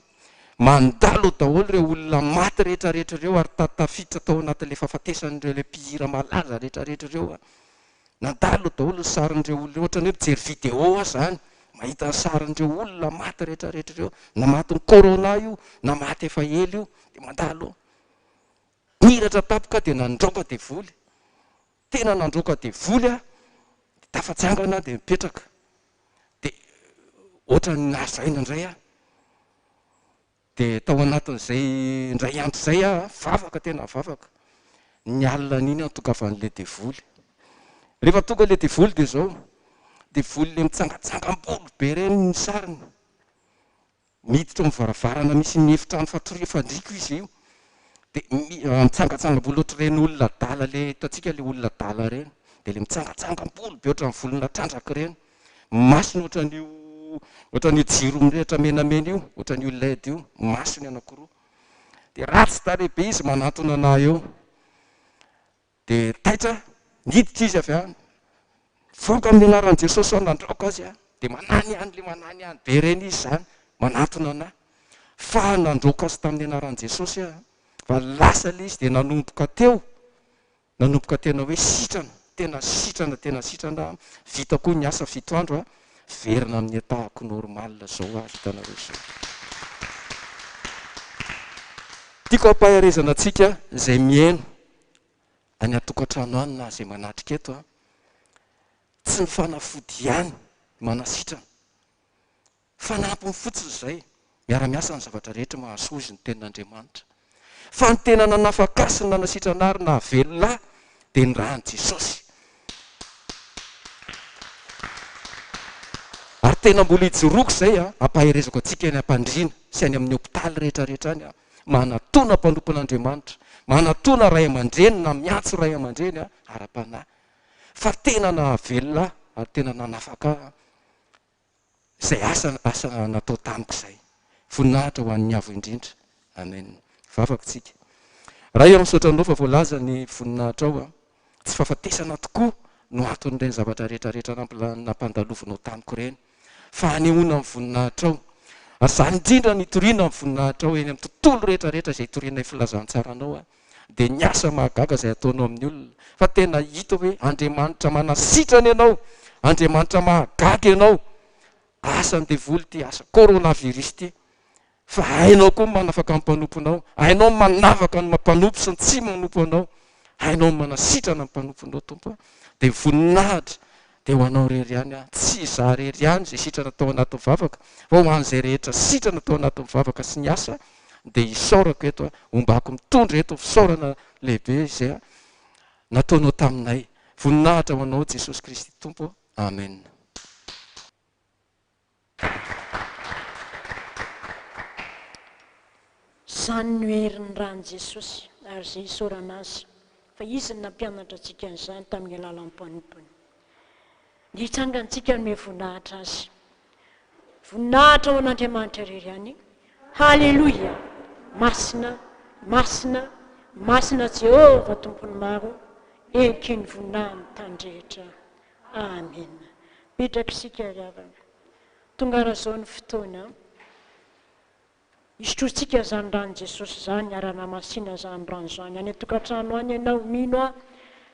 mandalo daholo ireo olona maty rehetrarehetra ireo ary tafiditra tao anatin'ilay fahafatesan'ireo le mpihira malaza rehetrarehetra ireo a. Nandalo daholo ny sarin'ireo olona ohatrany hoe mijery vidéo a zany, mahita ny sarin'ireo olona maty rehetrarehetra ireo, na maty ny corona io, na maty efa ela io, dia mandalo. Niratra tapoka dia nandroaka devoly, tena nandroaka devoly a, tafatsangana dia mipetraka. Dia ohatrany nazaina indray a, dia tao anatin'izay indray andro izay a, vavaka tena vavaka. Ny alina n'iny antokafan'ilay devoly. Rehefa tonga ilay devoly dia izao, devoly le mitsangatsangam-bolo be reny ny sariny. Miditra amin'ny varavarana misy ny efitrano fandriako izy io. Dia mitsangatsangam-bolo ohatr'ireny olona dala le hitantsika le olona dala reny. Dia le mitsangatsangam-bolo be ohatran'ny volona trandraka reny. Masony ohatran'io jiro mirehitra menamena io, ohatran'io LED io, masony anankiroa. Dia ratsy tarehy be izy manatona anahy eo. Dia taitra, niditra izy avy any. Voaka amin'ny anaran'i Jesosy aho nandroaka azy a, dia manany any be reny izy zany, manatona anahy. Fa nandroaka azy tamin'ny anaran'i Jesosy a, fa lasa ilay izy dia nanomboka tena hoe sitrana, tena sitrana, vita koa ny asa 7 andro a, verina amin'ny atahako normal zao a, hitanareo zao. Tiako ampahaizana antsika izay mihaino any an-tokantrano any na izay manatrika eto a, tsy ny fanafody ihany manasitrana, fanampiny fotsiny izay, miara-miasa ny zavatra rehetra mahasoa izy ny tenin'Andriamanitra. Fa ny tena nanafaka sy ny nanasitrana ary na velona dia ny ràn'i Jesosy. Ary tena mbola hijoroako izay a, ampaherezako antsika any am-pandriana sy any amin'ny hopitaly rehetrarehetra any a, manatona mpanompon'Andriamanitra, manatona ray aman-dreny na miantso ray aman-dreny a, ara-panahy. Fa tena nahavelona ary tena nanafaka izay asa natao tamiko izay. Voninahitra ho an'ny avo indrindra. Amen. Vavakantsika. Raha io misaotra anao fa voalaza ny voninahitra ao a, tsy fahafatesana tokoa no aton'ireny zavatra rehetrarehetra nampandalovanao tamiko ireny. Fa hanehoana amin'ny voninahitra ao. Ary izany indrindra ny toriana amin'ny voninahitra ao eny amin'ny tontolo rehetrarehetra izay torianay filazantsaranao a, dia ny asa mahagaga izay ataonao amin'ny olona. Fa tena hita hoe Andriamanitra manasitrana ianao, Andriamanitra mahagaga ianao. Asan'ny devoly ty, asa coronavirus ty. Fa hainao koa manafaka ny mpanomponao, hainao manavaka ny mpanompo sy ny tsy manompo anao, hainao manasitrana ny mpanomponao tompo. Dia voninahitra dia ho anao rery ihany a, tsy izaho rery ihany izay sitrana tao anatin'ny vavaka, fa ho an'izay rehetra sitrana tao anatin'ny vavaka sy ny asa, dia isaorako eto a, ombako mitondra eto fisaorana lehibe izay a nataonao taminay. Voninahitra ho anao Jesosy Kristy tompo. Amen. Izany no herin'ny ràn'i Jesosy ary izay isaorana azy, fa izy no nampianatra antsika an'izany tamin'ny alalan'ny mpanompony. Ny hitsangantsika no voninahitra azy, voninahitra ho an'Andriamanitra rery ihany. Halleloia! Masina, masina, masina Jehova tompony maro, ekiny voninahiny tandrehitra. Amen. Petraka isika ry havana. Tonga razao ny fotoana isotrotsika izany ràn'i Jesosy izany, ara-namasina izany rano izany. Any an-tokantrano any ianao mino a,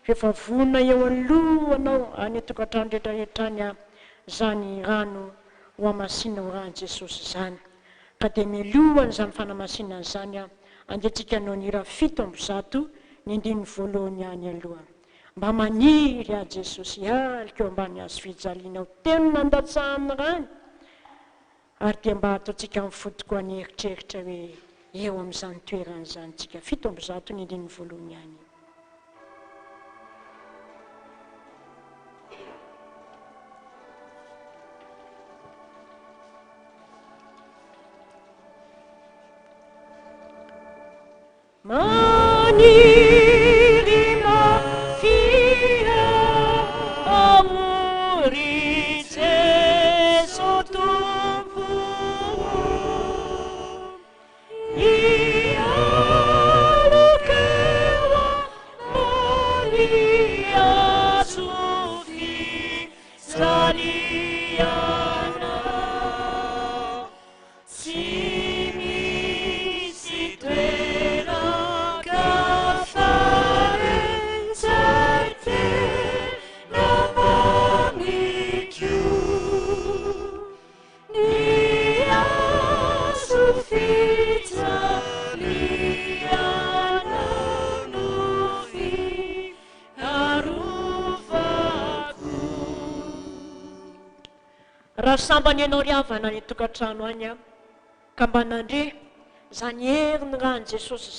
rehefa vonona eo alohanao any an-tokantrano rehetrarehetra any izany rano ho amasina ho ràn'i Jesosy izany. Ka dia milohan' izany fanamasinana izany a, andehantsika anao ny hira 700 ny andiny voalohany any aloha. Mba maniry a Jesosy alika eo ambany hazo fijalianao, teny nandatsahany rany. Ary dia mba ataontsika mifotoko any eritreritra hoe eo amin'izany toerana izany tsika 700 ny andiny voalohany any. maniry mafia amory Jesosy tompo ialoka Maria Sofia Zaliana tsy misy toeraka farentsy tena mamiko ny azo fijaliana no fiarovako. Raha sambany ianao riavana ny tokantrano any a ka mba nandre zany heriny raha ny Jesosy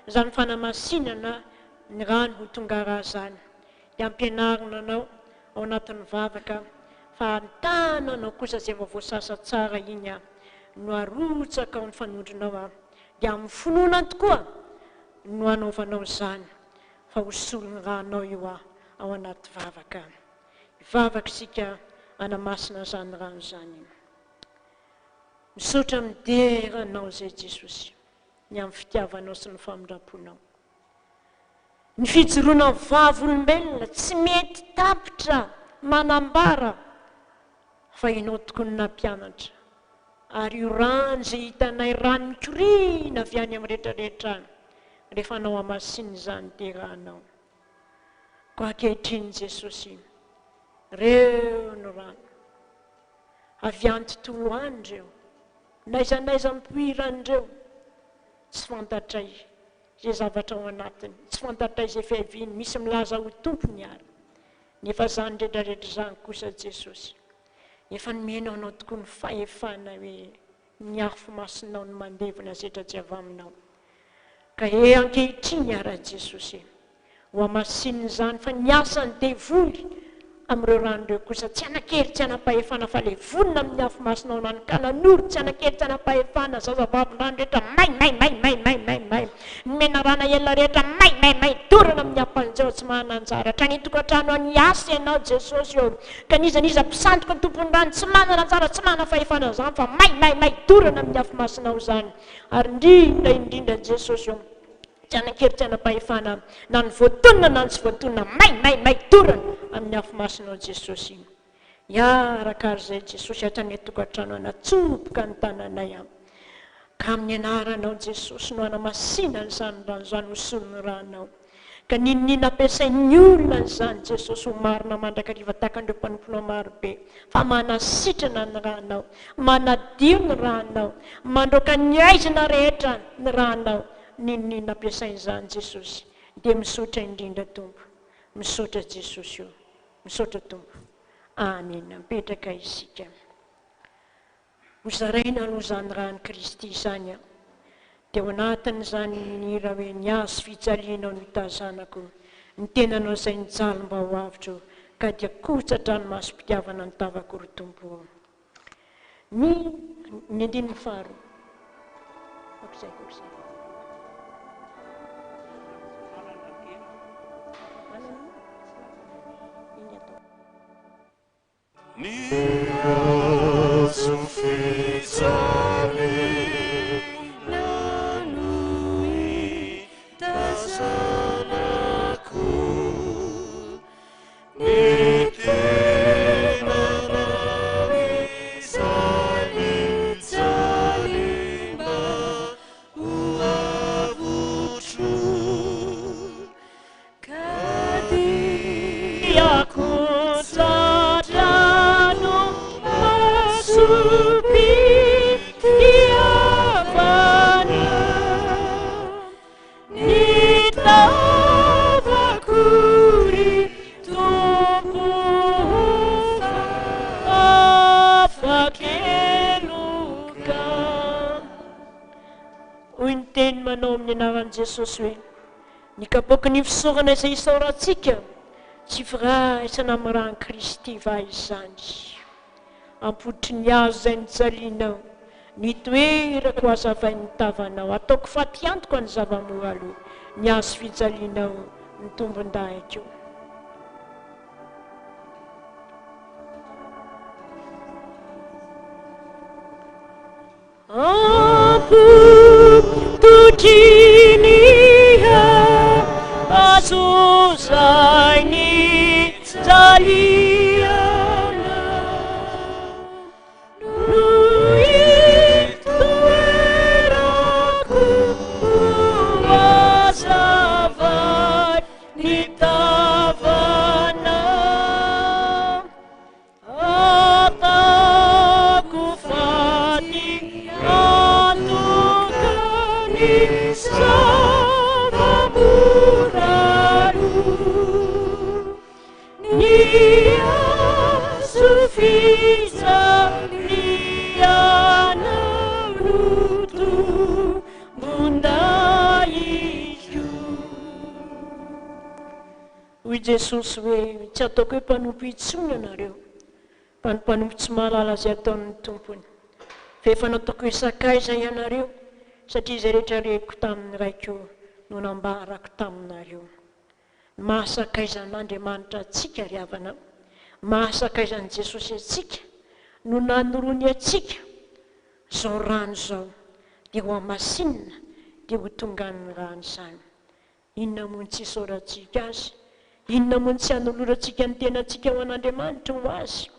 zany fanamasinana ny raha ny ho tonga raha zany dia ampianarina anao ao anatin'ny vavaka fa antananao kosa zay vao voasasa tsara iny a no arotsaka ao ny fanondrinao a dia amin'ny finoana tokoa no anaovanao zany fa hosolony rahanao io a ao anaty vavaka. Vavaka isika anamasina zany rano zany. Misaotra mideranao zay Jesosy ny amin'ny fitiavanao sy ny famindramponao. Ny fijoroana vavolombelona tsy mety tapitra manambara fa ianao tokony nampianatra ary io rano zay hitanay rano mikoriana avy any amin'ny rehetrarehetra rehefa anao amasininy zany derahanao. Ko ankehitriny Jesosy reo no rano avy any tontolo andreo naizanaiza mipoiran'ireo tsy fantatray zay zavatra ao anatiny, tsy fantatray zay fiaviny misy milaza ho tompony ary nefa zany rehetrarehetra zany kosa Jesosy efa nomenao anao tokony fahefana hoe miafo masinao ny mandevona zetra tsy avy aminao ka ankehitriny ara Jesosy ho amasininy zany fa niasa ny devoly amin'ireo ranon'ireo kosa tsy anakery tsy anapahefana fa le vonona amin'ny afo masinao nany kalan'oro tsy anakery tsy anapahefana zazavavin-drano rehetra may nomena rana ela rehetra may dorana amin'ny ampanjeo tsy mananjara tra nitokantrano any asa ianao Jesosy eo ka nizaniza mpisandoka ny tompony rano tsy manana anjara tsy manana fahefana zany fa may dorana amin'ny afo masinao zany ary indrindra Jesosy eo tsy anakery tsy anapahefana na ny voatonona na ny tsy voatonona may dorana amin'ny afo masinao Jesosy. Arakar'izay Jesosy hatrany tokantrano anatsoboka ny tananay ka amin'ny anaranao Jesosy no anamasinany zany rano zany hosolony ranao ka ninona ampiasain'ny olona zany Jesosy ho marina mandrakariva takan'ireo mpanomponao marobe fa manasitrana ny ranao, manadio ny ranao, mandroaka ny aizina rehetra ny ranao. Ninona ampiasain'izany Jesosy dia misaotra indrindra Tompo, misaotra Jesosy io, misaotra Tompo. Amen. Mipetraka isika. Hozaraina aloha zany rahan'i Kristy zany dia ao anatin'izany mihira hoe ny azo fijalianao no hitazanako ny tenanao izay nijaly mba ho avitro ka dia kotsatra ny masom-pitiavana ny tavako ry Tompo. Ny andininy faharoa. Ni azo fijaliana no hitazanako ny tenanao izay nijaly mba ho avotro ka dia manao amin'ny anaran'i Jesosy hoe ny kapoaka ny fisaorana izay isaorantsika tsy firaisana amin'ny rahan'i Kristy va izany ampotry ny azo izay nijalianao nitoerako azavain'ny tavanao, ataoko fatiantoko ny zava-mora aloha, ny azo fijalianao ny tombon-daiko. Tutiniha azuzaini zaliana nuitueraku azavad nitavana ataku fati Hoy Jesosy hoe tsy ataoko hoe mpanompo itsony ianareo, fa ny mpanompo tsy mahalala izay ataon'ny tompony. Fa efa nataoko hoe sakaiza ianareo, satria izay rehetra reko tamin'ny raiko no nambarako taminareo. Mahasakaizan'Andriamanitra atsika ry havana, mahasakaizan'i Jesosy atsika no nanorony atsika zao rano zao, dia ho amasinina dia ho tongan'ny rano izany. Inona moa tsy isaorantsika azy, inona moa tsy hanolorantsika ny tenantsika ho an'Andriamanitra ho azy,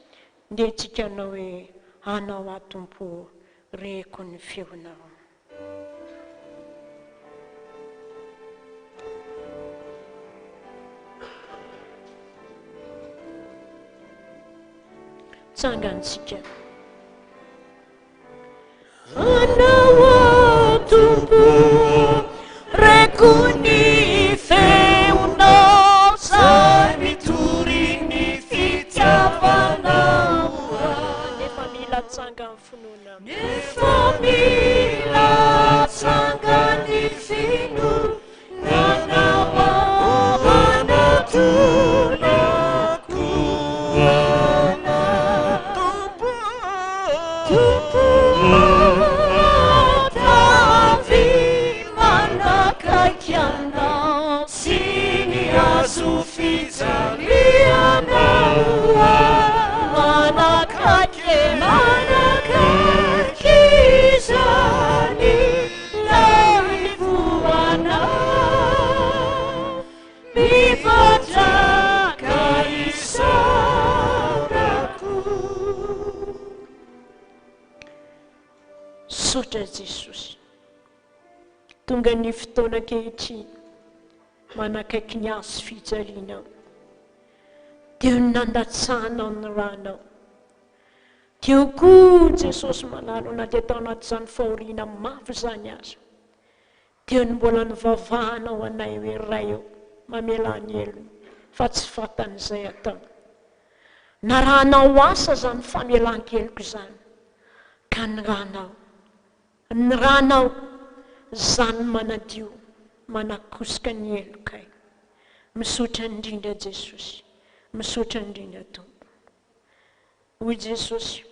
dia tsika anao hoe anao atompo reko ny feonao. Tsangantsika. Anao atompo reko ny feonao, zay mitoriny fitiavanao. Nefa mila tsanga ny finoana, nefa mila tsanga ny finoana. Anao anatonako Sotra Jesosy, tonga ny fotoana ankehitriny manakaiky ny azo fijalianao, dia nandatsahanao ny ranao. Teo koa Jesosy manalo na dia tao anatin'izany fahoriana mafy izany azo, teo ny mbola nivavahanao anay hoe ray eo mamela ny elony, fa tsy fantan'izay atao. Narahanao asa izany famelan-keloko izany, ka ny ranao zany manadio, manakosika ny elokay. Misotra indrindra Jesosy, misotra indrindra Tompo. Hoy Jesosy,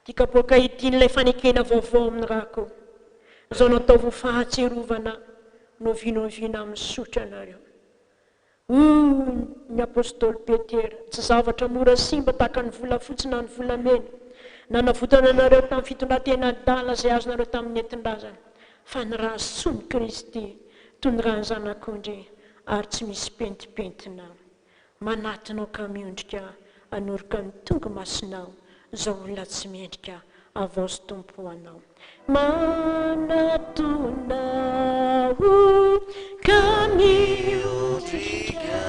tia kapoaka itian'ilay fanekena vaovao amin'ny rako, izao nataovy fahatserovana novinoviana misotra anareo. Ny apôstôly Petera, tsy zavatra mora simba tahaka ny volafotsy na ny volamena, nanavotana anareo tamin'ny fitondratena adala izay azonareo tamin'ny entin-drazana, fa ny raha soa ny Kristy toy ny raha ny zanak'ondry ary tsy misy pentipentina. Manatinao ka miondrika hanoroka ny tonga masinao, izao olona tsy mendrika avaozy Tompo anao. Manatonao ka miondrika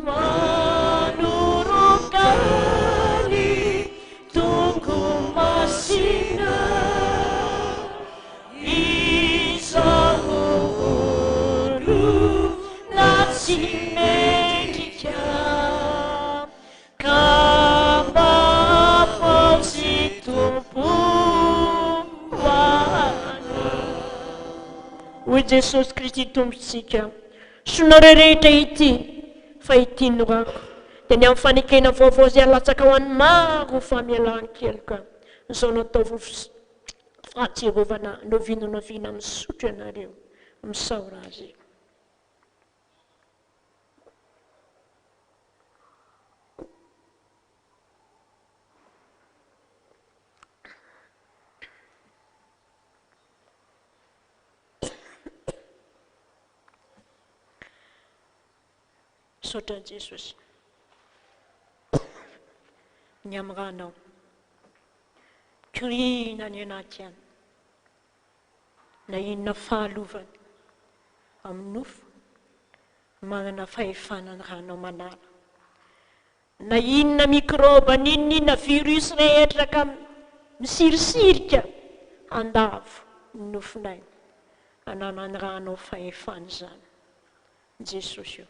manoroka ny tonga masina, izao olona tsy mendrika ka mavaozy Tompo anao. Hoy Jesosy Kristy Tompontsika, sonareo rehetra ity fa ity no rako, dia ny amin'ny fanekena vaovao izay alatsaka ho an'ny maro famelan-keloka, zao natao fahatserovana novinonavina misotro ianareo misaora azy. Misaotra Jesosy. Ny amranao kirina ny anaty any na inona fahalovany amin'ny nofo manana fahefana ny ranao manala na inona mikroba ninona virus rehetra ka misirisirika andavo ny nofonay anana ny ranao fahefana zany Jesosy io.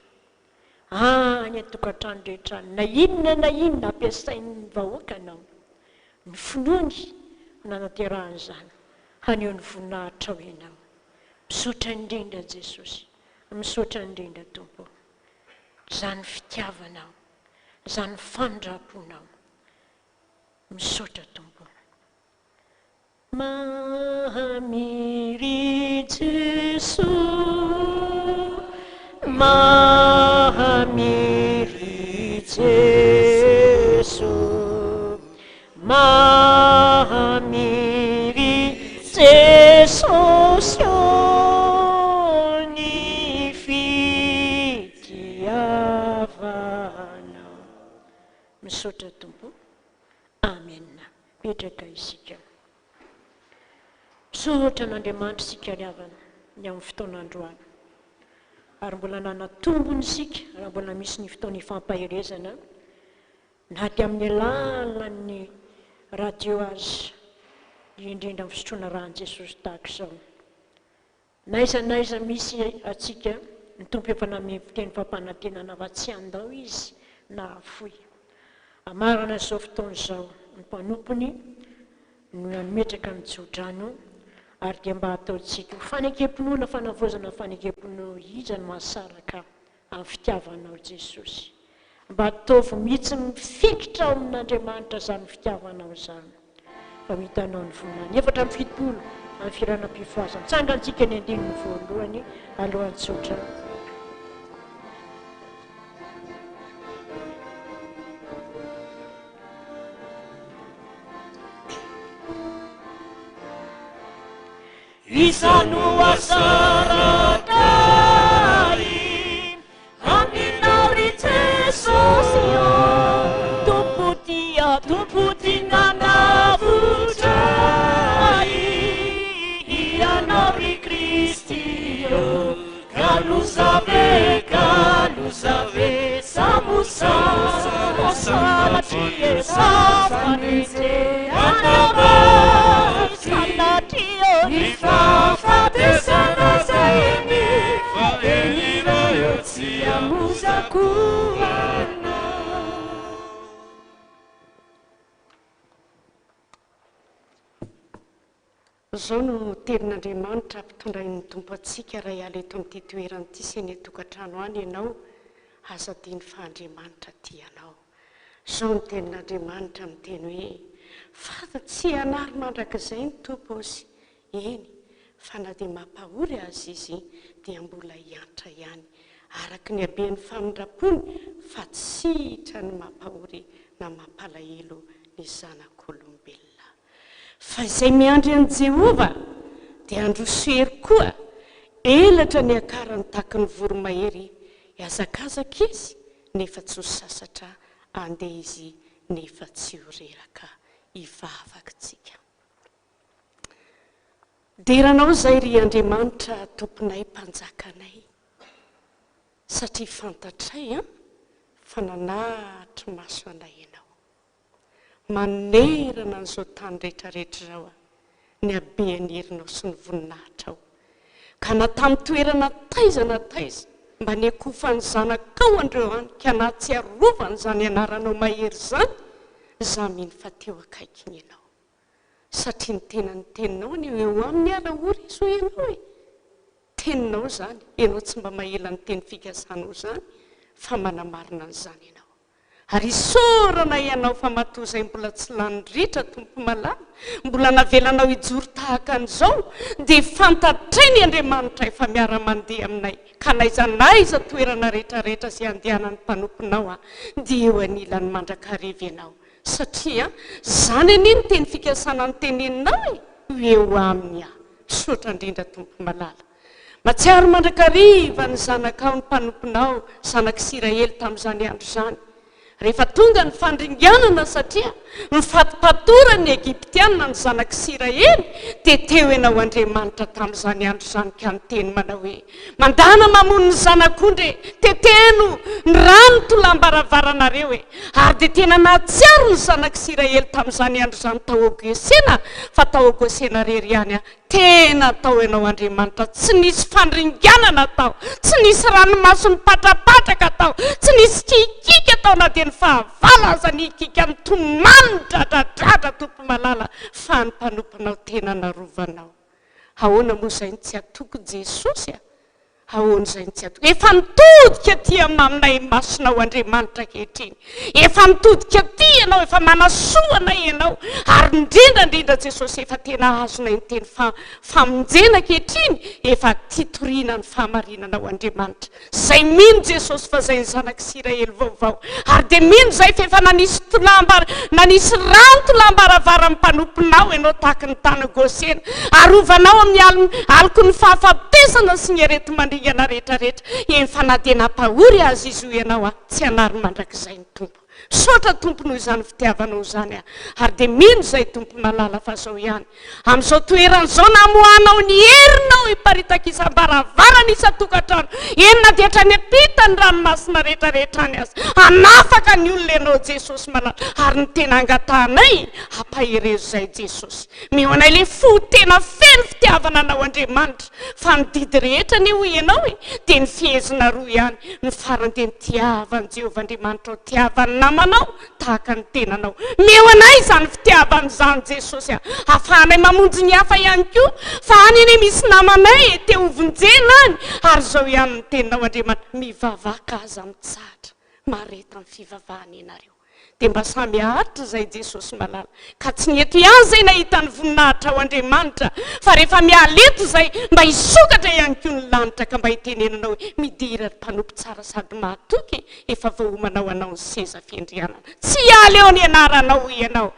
Any atokantrano rehetra na inona ampiasain'ny vahoaka anao ny finoany nanaterahany zany haneo ny voninahitra ho ianao. Misaotra indrindra Jesosy, misaotra indrindra Tompo, zany fitiavanao, zany fandraponao. Misaotra Tompo. Mahamiry Jesosy, mahamiry Jesosy, mahamiry Jesosy, ny fitiavanao. Misaotra Tompo. Amen. Petraka isika. Misaotra n'Andriamanitra isika ry havana ny amin'ny fotoan'androany. Ary mbola nanatombony isika raha mbola misy ny fotoana ifampaherezana na ty amin'ny alalan'ny radio azy indrindra amin'ny fisotroana ràn'i Jesosy tahaka izao. Naiza misy atsika ny tompo efa name fiteny fampanantenana fa tsy andao izy na afoy. Amarana izao fotoana izao ny mpanompony no nametraka ny jodrano ary dia mba ataontsika fanekempinoana fanavozana fanekempino iza no mahasaraka amin'ny fitiavanao Jesosy. Mba ataovy mihitsy mifikitra ao amin'Andriamanitra zany fitiavanao zany. Fa mitanao ny voninahiny efatra amin'ny fitopolo amin'ny firanam-pifohazana. Tsangantsika ny andininy voalohany alohan'ny tsotra. Isanu asarakari aminao Jesosy tumputina navutrai ianao Kristio kaluzave samusalatrie safanite anava salatio nifafatesana zaini faenirayo tsiamuzakuana. Zao no tenin'Andriamanitra ampitondrain'ny Tompo atsika raha hiala eto amin'ity toerana ity sy ny tokantrano any ianao azadiny fa Andriamanitra tianao. Zao no tenin'Andriamanitra miteny hoe fatatsy anary mandrakizay ny Tompo azy. Eny, fa na dia mampahory azy izy dia mbola hiantra ihany araka ny haben'ny famindrapony fa tsy hitra ny mampahory na mampalahelo ny zanak'olombelona. Fa izay miandry an'i Jehova dia androsery koa elatra ny akarany tahaka ny voromahery hiazakazaka izy nefa tsy ho sasatra andeha izy nefa tsy ho reraka hivavakatsika. Deranao izay ry Andriamanitra tomponay mpanjakanay satria fantatray fa nanahitra maso anay ianao. Manerana n'izao tany rehetrarehetra zao ny habean'ny herinao sy ny voninahitra ao ka natamin'ny toerana taiza mba ny akofany zanakao andreo any ka na tsy arovany zany anaranao mahery zany za mino fa teo akaikiny ianao satria ny tena ny teninao ny eo amin'ny arahory izy ho ianao e. Teninao zany ianao tsy mba mahela ny teny fikasanao zany fa manamarina an'izany ianao ary isorana ianao fa matoa izay mbola tsy lanindritra tompo malala mbola navelanao ijoro tahaka an'izao dia fantatreny Andriamanitra efa miara-mandeha aminay ka naizanaiza toerana rehetrarehetra izay andehanany mpanomponao dia eo anilany mandrakariva ianao satria zany aniny teny fikasana ny teneninao eo aminy sotra indrindra tompo malala matsiaro mandrakariva ny zanakao ny mpanomponao zanak' Israely tamin'izany andro zany rehefa tonga ny fandringanana satria mifatipatora ny Egiptiana ny zanak' Israely dia teo ianao Andriamanitra tamin'izany andro zany ka nyteny manao hoe mandana mamono ny zanak'ondre teteno ny rano tolambaravarana hoe ary dia tena nahatsiaro ny zanak' Israely tamin'izany andro zany tao Gosena fa tao Gosena rery ihany tena tao ianao Andriamanitra tsy nisy fandringanana tao tsy nisy ranomasony patrapatraka tao tsy nisy kikika tao na dia ny fahavala aza ny ikika ny tomany dradradratra tompo malala fa ny mpanomponao tena narovanao ahoana moa izay ny tsy atoko Jesosy ahoana izay ny tsy atoko efa nitodika ty aminay masonao Andriamanitra kehitriny efa nitodika ty ianao efa manasoanay ianao ary indrindrandrindra Jesosy efa tena azonay ny teny famonjena kehitriny efa titoriana ny fahamarinanao Andriamanitra zay mino Jesosy fa zay ny zanak' Israely vaovao ary dia mino zay fa efa nanisy rano tolambaravara ny mpanomponao ianao tahaka ny tany Gosena arovanao amin'ny aloko ny fahafatesana sy ny arety mandringana rehetrarehetra eny fa na dia nampahory azy izy io ianao tsy hanary mandrakizay ny tompo sotra tompo noho izany fitiavanao zany ary dia mino zay tompo malala fa zao ihany amin'izao toeran'izao namohanao ny herinao hiparitaka isam-baravarana isa-tokantrano enina dia hatrany apita ny ranomasina rehetrarehetra any azy hanafaka ny olona ianao Jesosy malala ary ny tena angatahnay hampaherezo zay Jesosy mihonay le fo tena feno fitiavana anao Andriamanitra fa ny didy rehetra ny ho ianao dia ny fihezina roa ihany ny farany dia ny tiavany Jehovah Andriamanitra tiavany namanao tahaka ny tenanao meo anay izany fitiavany zany Jesosy ahafahanay mamonjy ny hafa ihany koa fa any eny misy namanay te hovonjena any ary zao ihany ny teninao Andriamanitra mivavaka aza mitsahatra mareta ny fivavahana ianareo dia mba samy aharitra zay Jesosy malala ka tsy neto ihany zay nahita ny voninahitra ao Andriamanitra fa rehefa mialeto zay mba hisokatra ihany koa ny lanitra ka mba hitenenanao hoe midira mpanompo tsara sady mahatoky efa voahomanao anao ny seza fiandrianana tsy aly eo ny anaranao ianao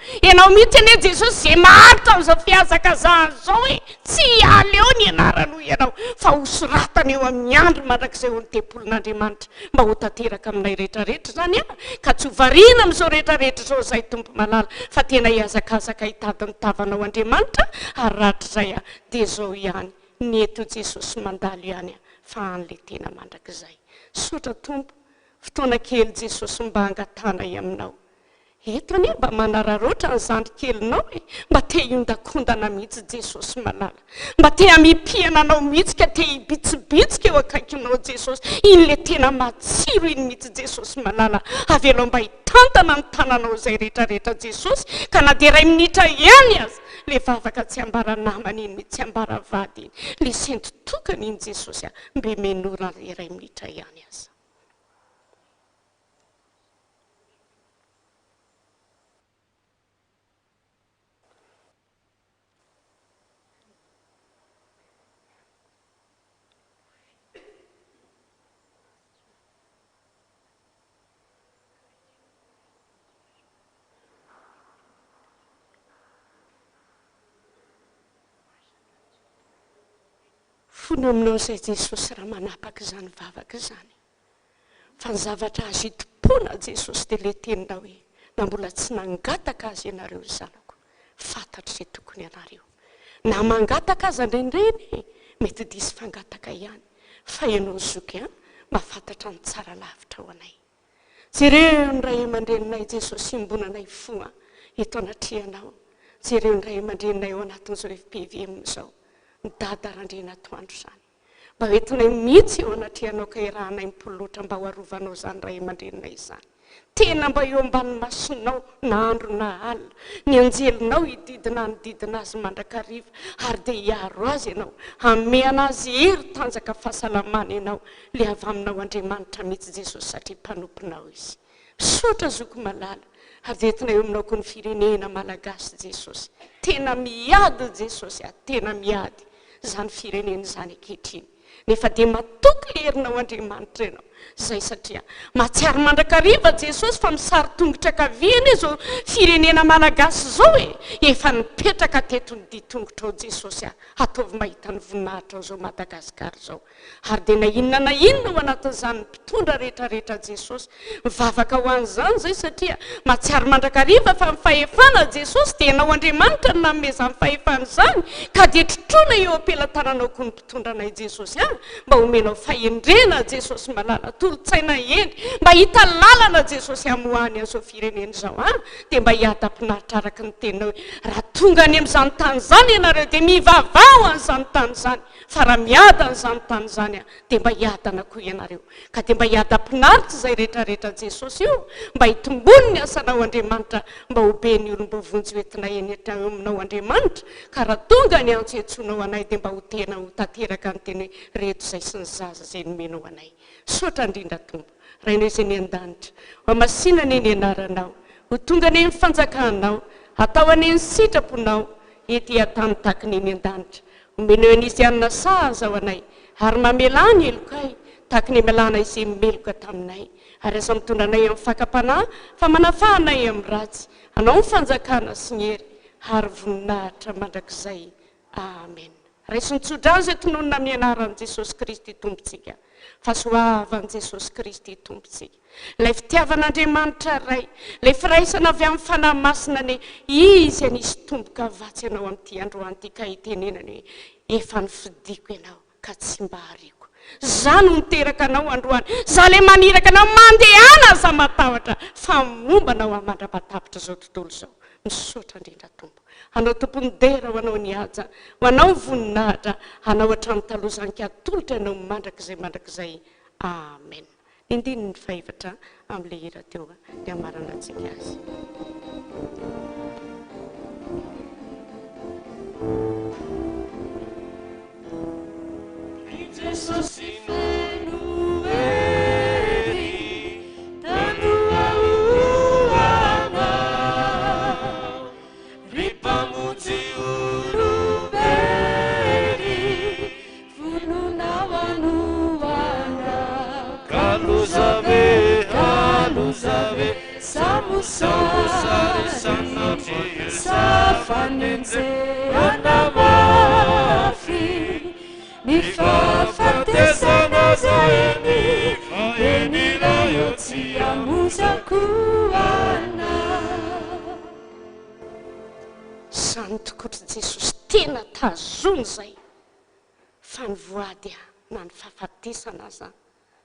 mihitsy ane Jesosy zay maharitra amin'izao fiazakazahany zao hoe tsy aly eo ny anaranao ianao fa hosoratana eo amin'ny andro mandrakizay ho ny tempolin'Andriamanitra mba ho tanteraka aminay rehetrarehetra zany ka tsy hovariana amin'izao rehetrarehetra zao zay tompo malala fa tena hiazakazaka hitady ny tavanao Andriamanitra ary ratra zay dia zao ihany ny eto Jesosy mandalo ihany fa an'le tena mandrakizay sotra tompo fotoana kely Jesosy mba angatanay aminao eto anie mba manararoatra ny zandrikelinao mba te hiondakondana mihitsy Jesosy malala mba te hamipiana anao mihitsy ka te hibitsibitsika eo akaikinao Jesosy iny le tena matsiro iny mihitsy Jesosy malala avelao mba hitantana ny tananao zay rehetrarehetra Jesosy ka na dia 2 minitra ihany azy le vavaka tsy ambara namana iny tsy ambara vady iny le sendotokana iny Jesosy mbe menora le 2 minitra ihany azy fony aminao zay Jesosy raha manapaka zany vavaka zany fa ny zavatra azo itompona Jesosy dia le teninao hoe na mbola tsy nangataka azy ianareo zanako fantatry izay tokony ianareo na mangataka azy andrendreny mety disy fangataka ihany fa ianao zoky mahafantatra ny tsara lavitra ho anay jereo ny ray aman-dreninay Jesosy imbonanay fo eto anatrianao jereo ny ray aman-dreninay ao anatin'izao FPVM zao ny dada randrena atoandro zany mba hoentinay mihitsy eo anatrianao ka irahanay mipolotra mba ho arovanao zany ray aman-dreninay zany tena mba eo ambany masonao na andro na alina ny anjelinao hididina ny didina azy mandrakariva ary dia hiaro azy ianao hanome anazy hery tanjaka fahasalamana ianao le avy aminao Andriamanitra mihitsy Jesosy satria mpanomponao izy sotra zoko malala avetina eo aminao ko ny firenena malagasy Jesosy tena miady Jesosy tena miady zany firenena zany ankehitriny nefa dia matoky lerinao Andriamanitra ianao zay satria mahatsiaro mandrakariva Jesosy fa misary tongotra kaviana izao firenena malagasy zao efa nipetraka teto ny ditongotra ao Jesosy ataovy mahita ny voninahitra ao zao Madagasikara zao ary dia na inona ho anatin'izany mpitondra rehetrarehetra Jesosy mivavaka ho an'izany zay satria mahatsiaro mandrakariva fa mifahefana Jesosy dia ianao Andriamanitra no nanome izany fahefana izany ka dia trotrona eo ampelantananao ko ny mpitondra anay Jesosy mba homenao fahendrena Jesosy malala tolotsaina endry mba hita lalana Jesosy amoany an'izao firenena izao dia mba hiada-pinaritra araka ny tenao raha tonga any amin'izany tany izany ianareo dia mivavao an'izany tany izany fa raha miada an'izany tany izany dia mba hiadana koa ianareo ka dia mba hiada-pinaritra izay rehetrarehetra Jesosy io mba hitombony ny asanao Andriamanitra mba ho be ny olom-bovonjy hoentina enitra aminao Andriamanitra ka raha tonga ny antsentsonao anay dia mba ho tena ho tanteraka ny teny reto izay sy ny zaza izay nomenao anay sotra indrindra tombo rainao izay ny an-danitra masina ny anaranao ho tonga ny fanjakanao atao any ny sitraponao ety atany taky ny an-danitra omenao anisy anina saza ao anay ary mamelany elokay taky ny melana izay meloka taminay ary aza mitondra anay amin'ny fakapanahy fa manafahanay amin'ny ratsy anao ny fanjakana sy ny hery ary voninahitra mandrakizay amen raisontsodra izay tononona amin'ny anaran'i Jesosy Kristy tompontsika fahasoavan'i Jesosy Kristy tompontsika ilay fitiavan'Andriamanitra ray ilay firaisana avy amin'ny fanahy masina ny izy anisy tomboka vatsy ianao amin'ity androany ity ka hitenenany hoe efa nifidiko ianao ka tsy mba hariko zany miteraka anao androany za le maniraka anao mandehana za matahotra fa mombanao amandra-batapitra zao tontolo zao misotra indrindra tompo anao tompony dera ho anao ny aja ho anao voninahitra anao hatramin'ny talozanka atolotra ianao mandrakizay amen indiny ny fahevatra amin'ilay hira teo dia amarana antsika azy Jesosy noery tanoaoanao ripamonjy olombely vononao anoanao kalozave samosary sanatry safanenjehana mafy ny fahafatesana zayny fahenirayo tsy amozako anao zany tokotra Jesosy tena tazony zay fa ny voady na ny fahafatesana zany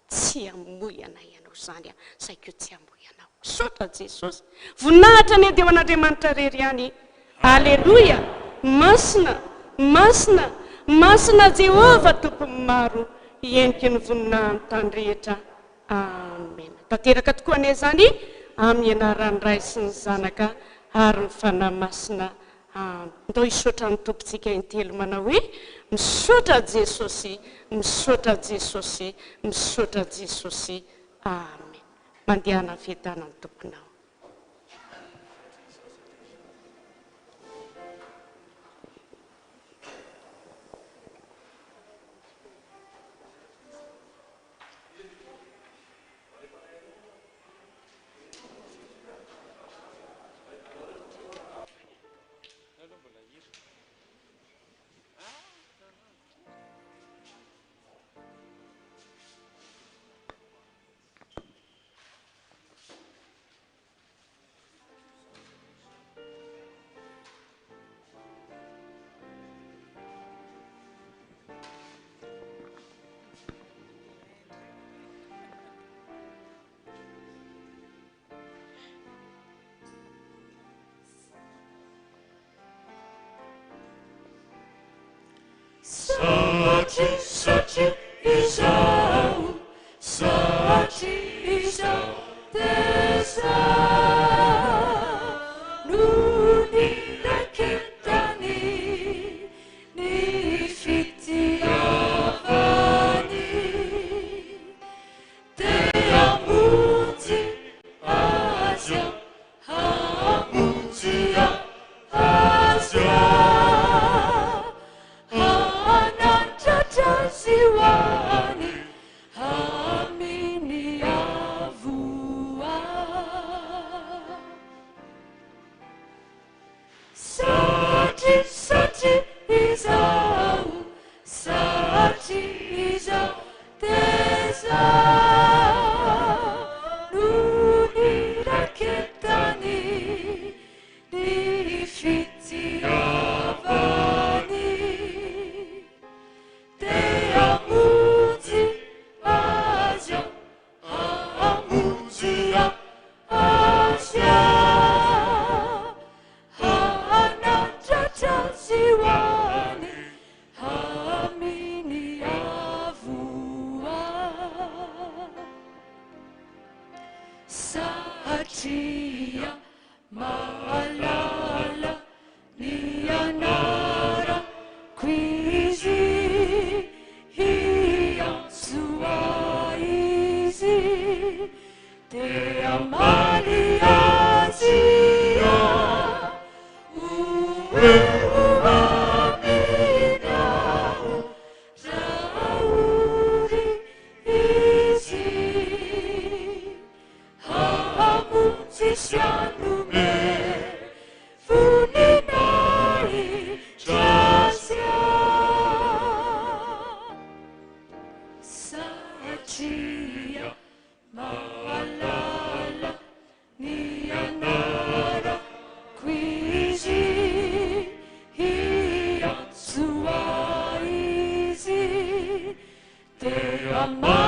tsy amoy anay ianao zany saiko tsy amoy anao sotra Jesosy voninahitra ny ady eo an'Andriamanitra rery ihany aleloia masina Jehova tompony maro ieniky ny voninahiny tany rehetra amen tanteraka tokoa ane zany amin'ny anaran'ny ray sy ny zanaka ary ny fanahy masina ndao hisotra ny tompontsika intelo manao hoe misotra Jesosy misotra Jesosy misotra Jesosy amen mandehana fedana ny tomponao Sachi izao tesa nuni laketani ni fitiavani te amunzi Mama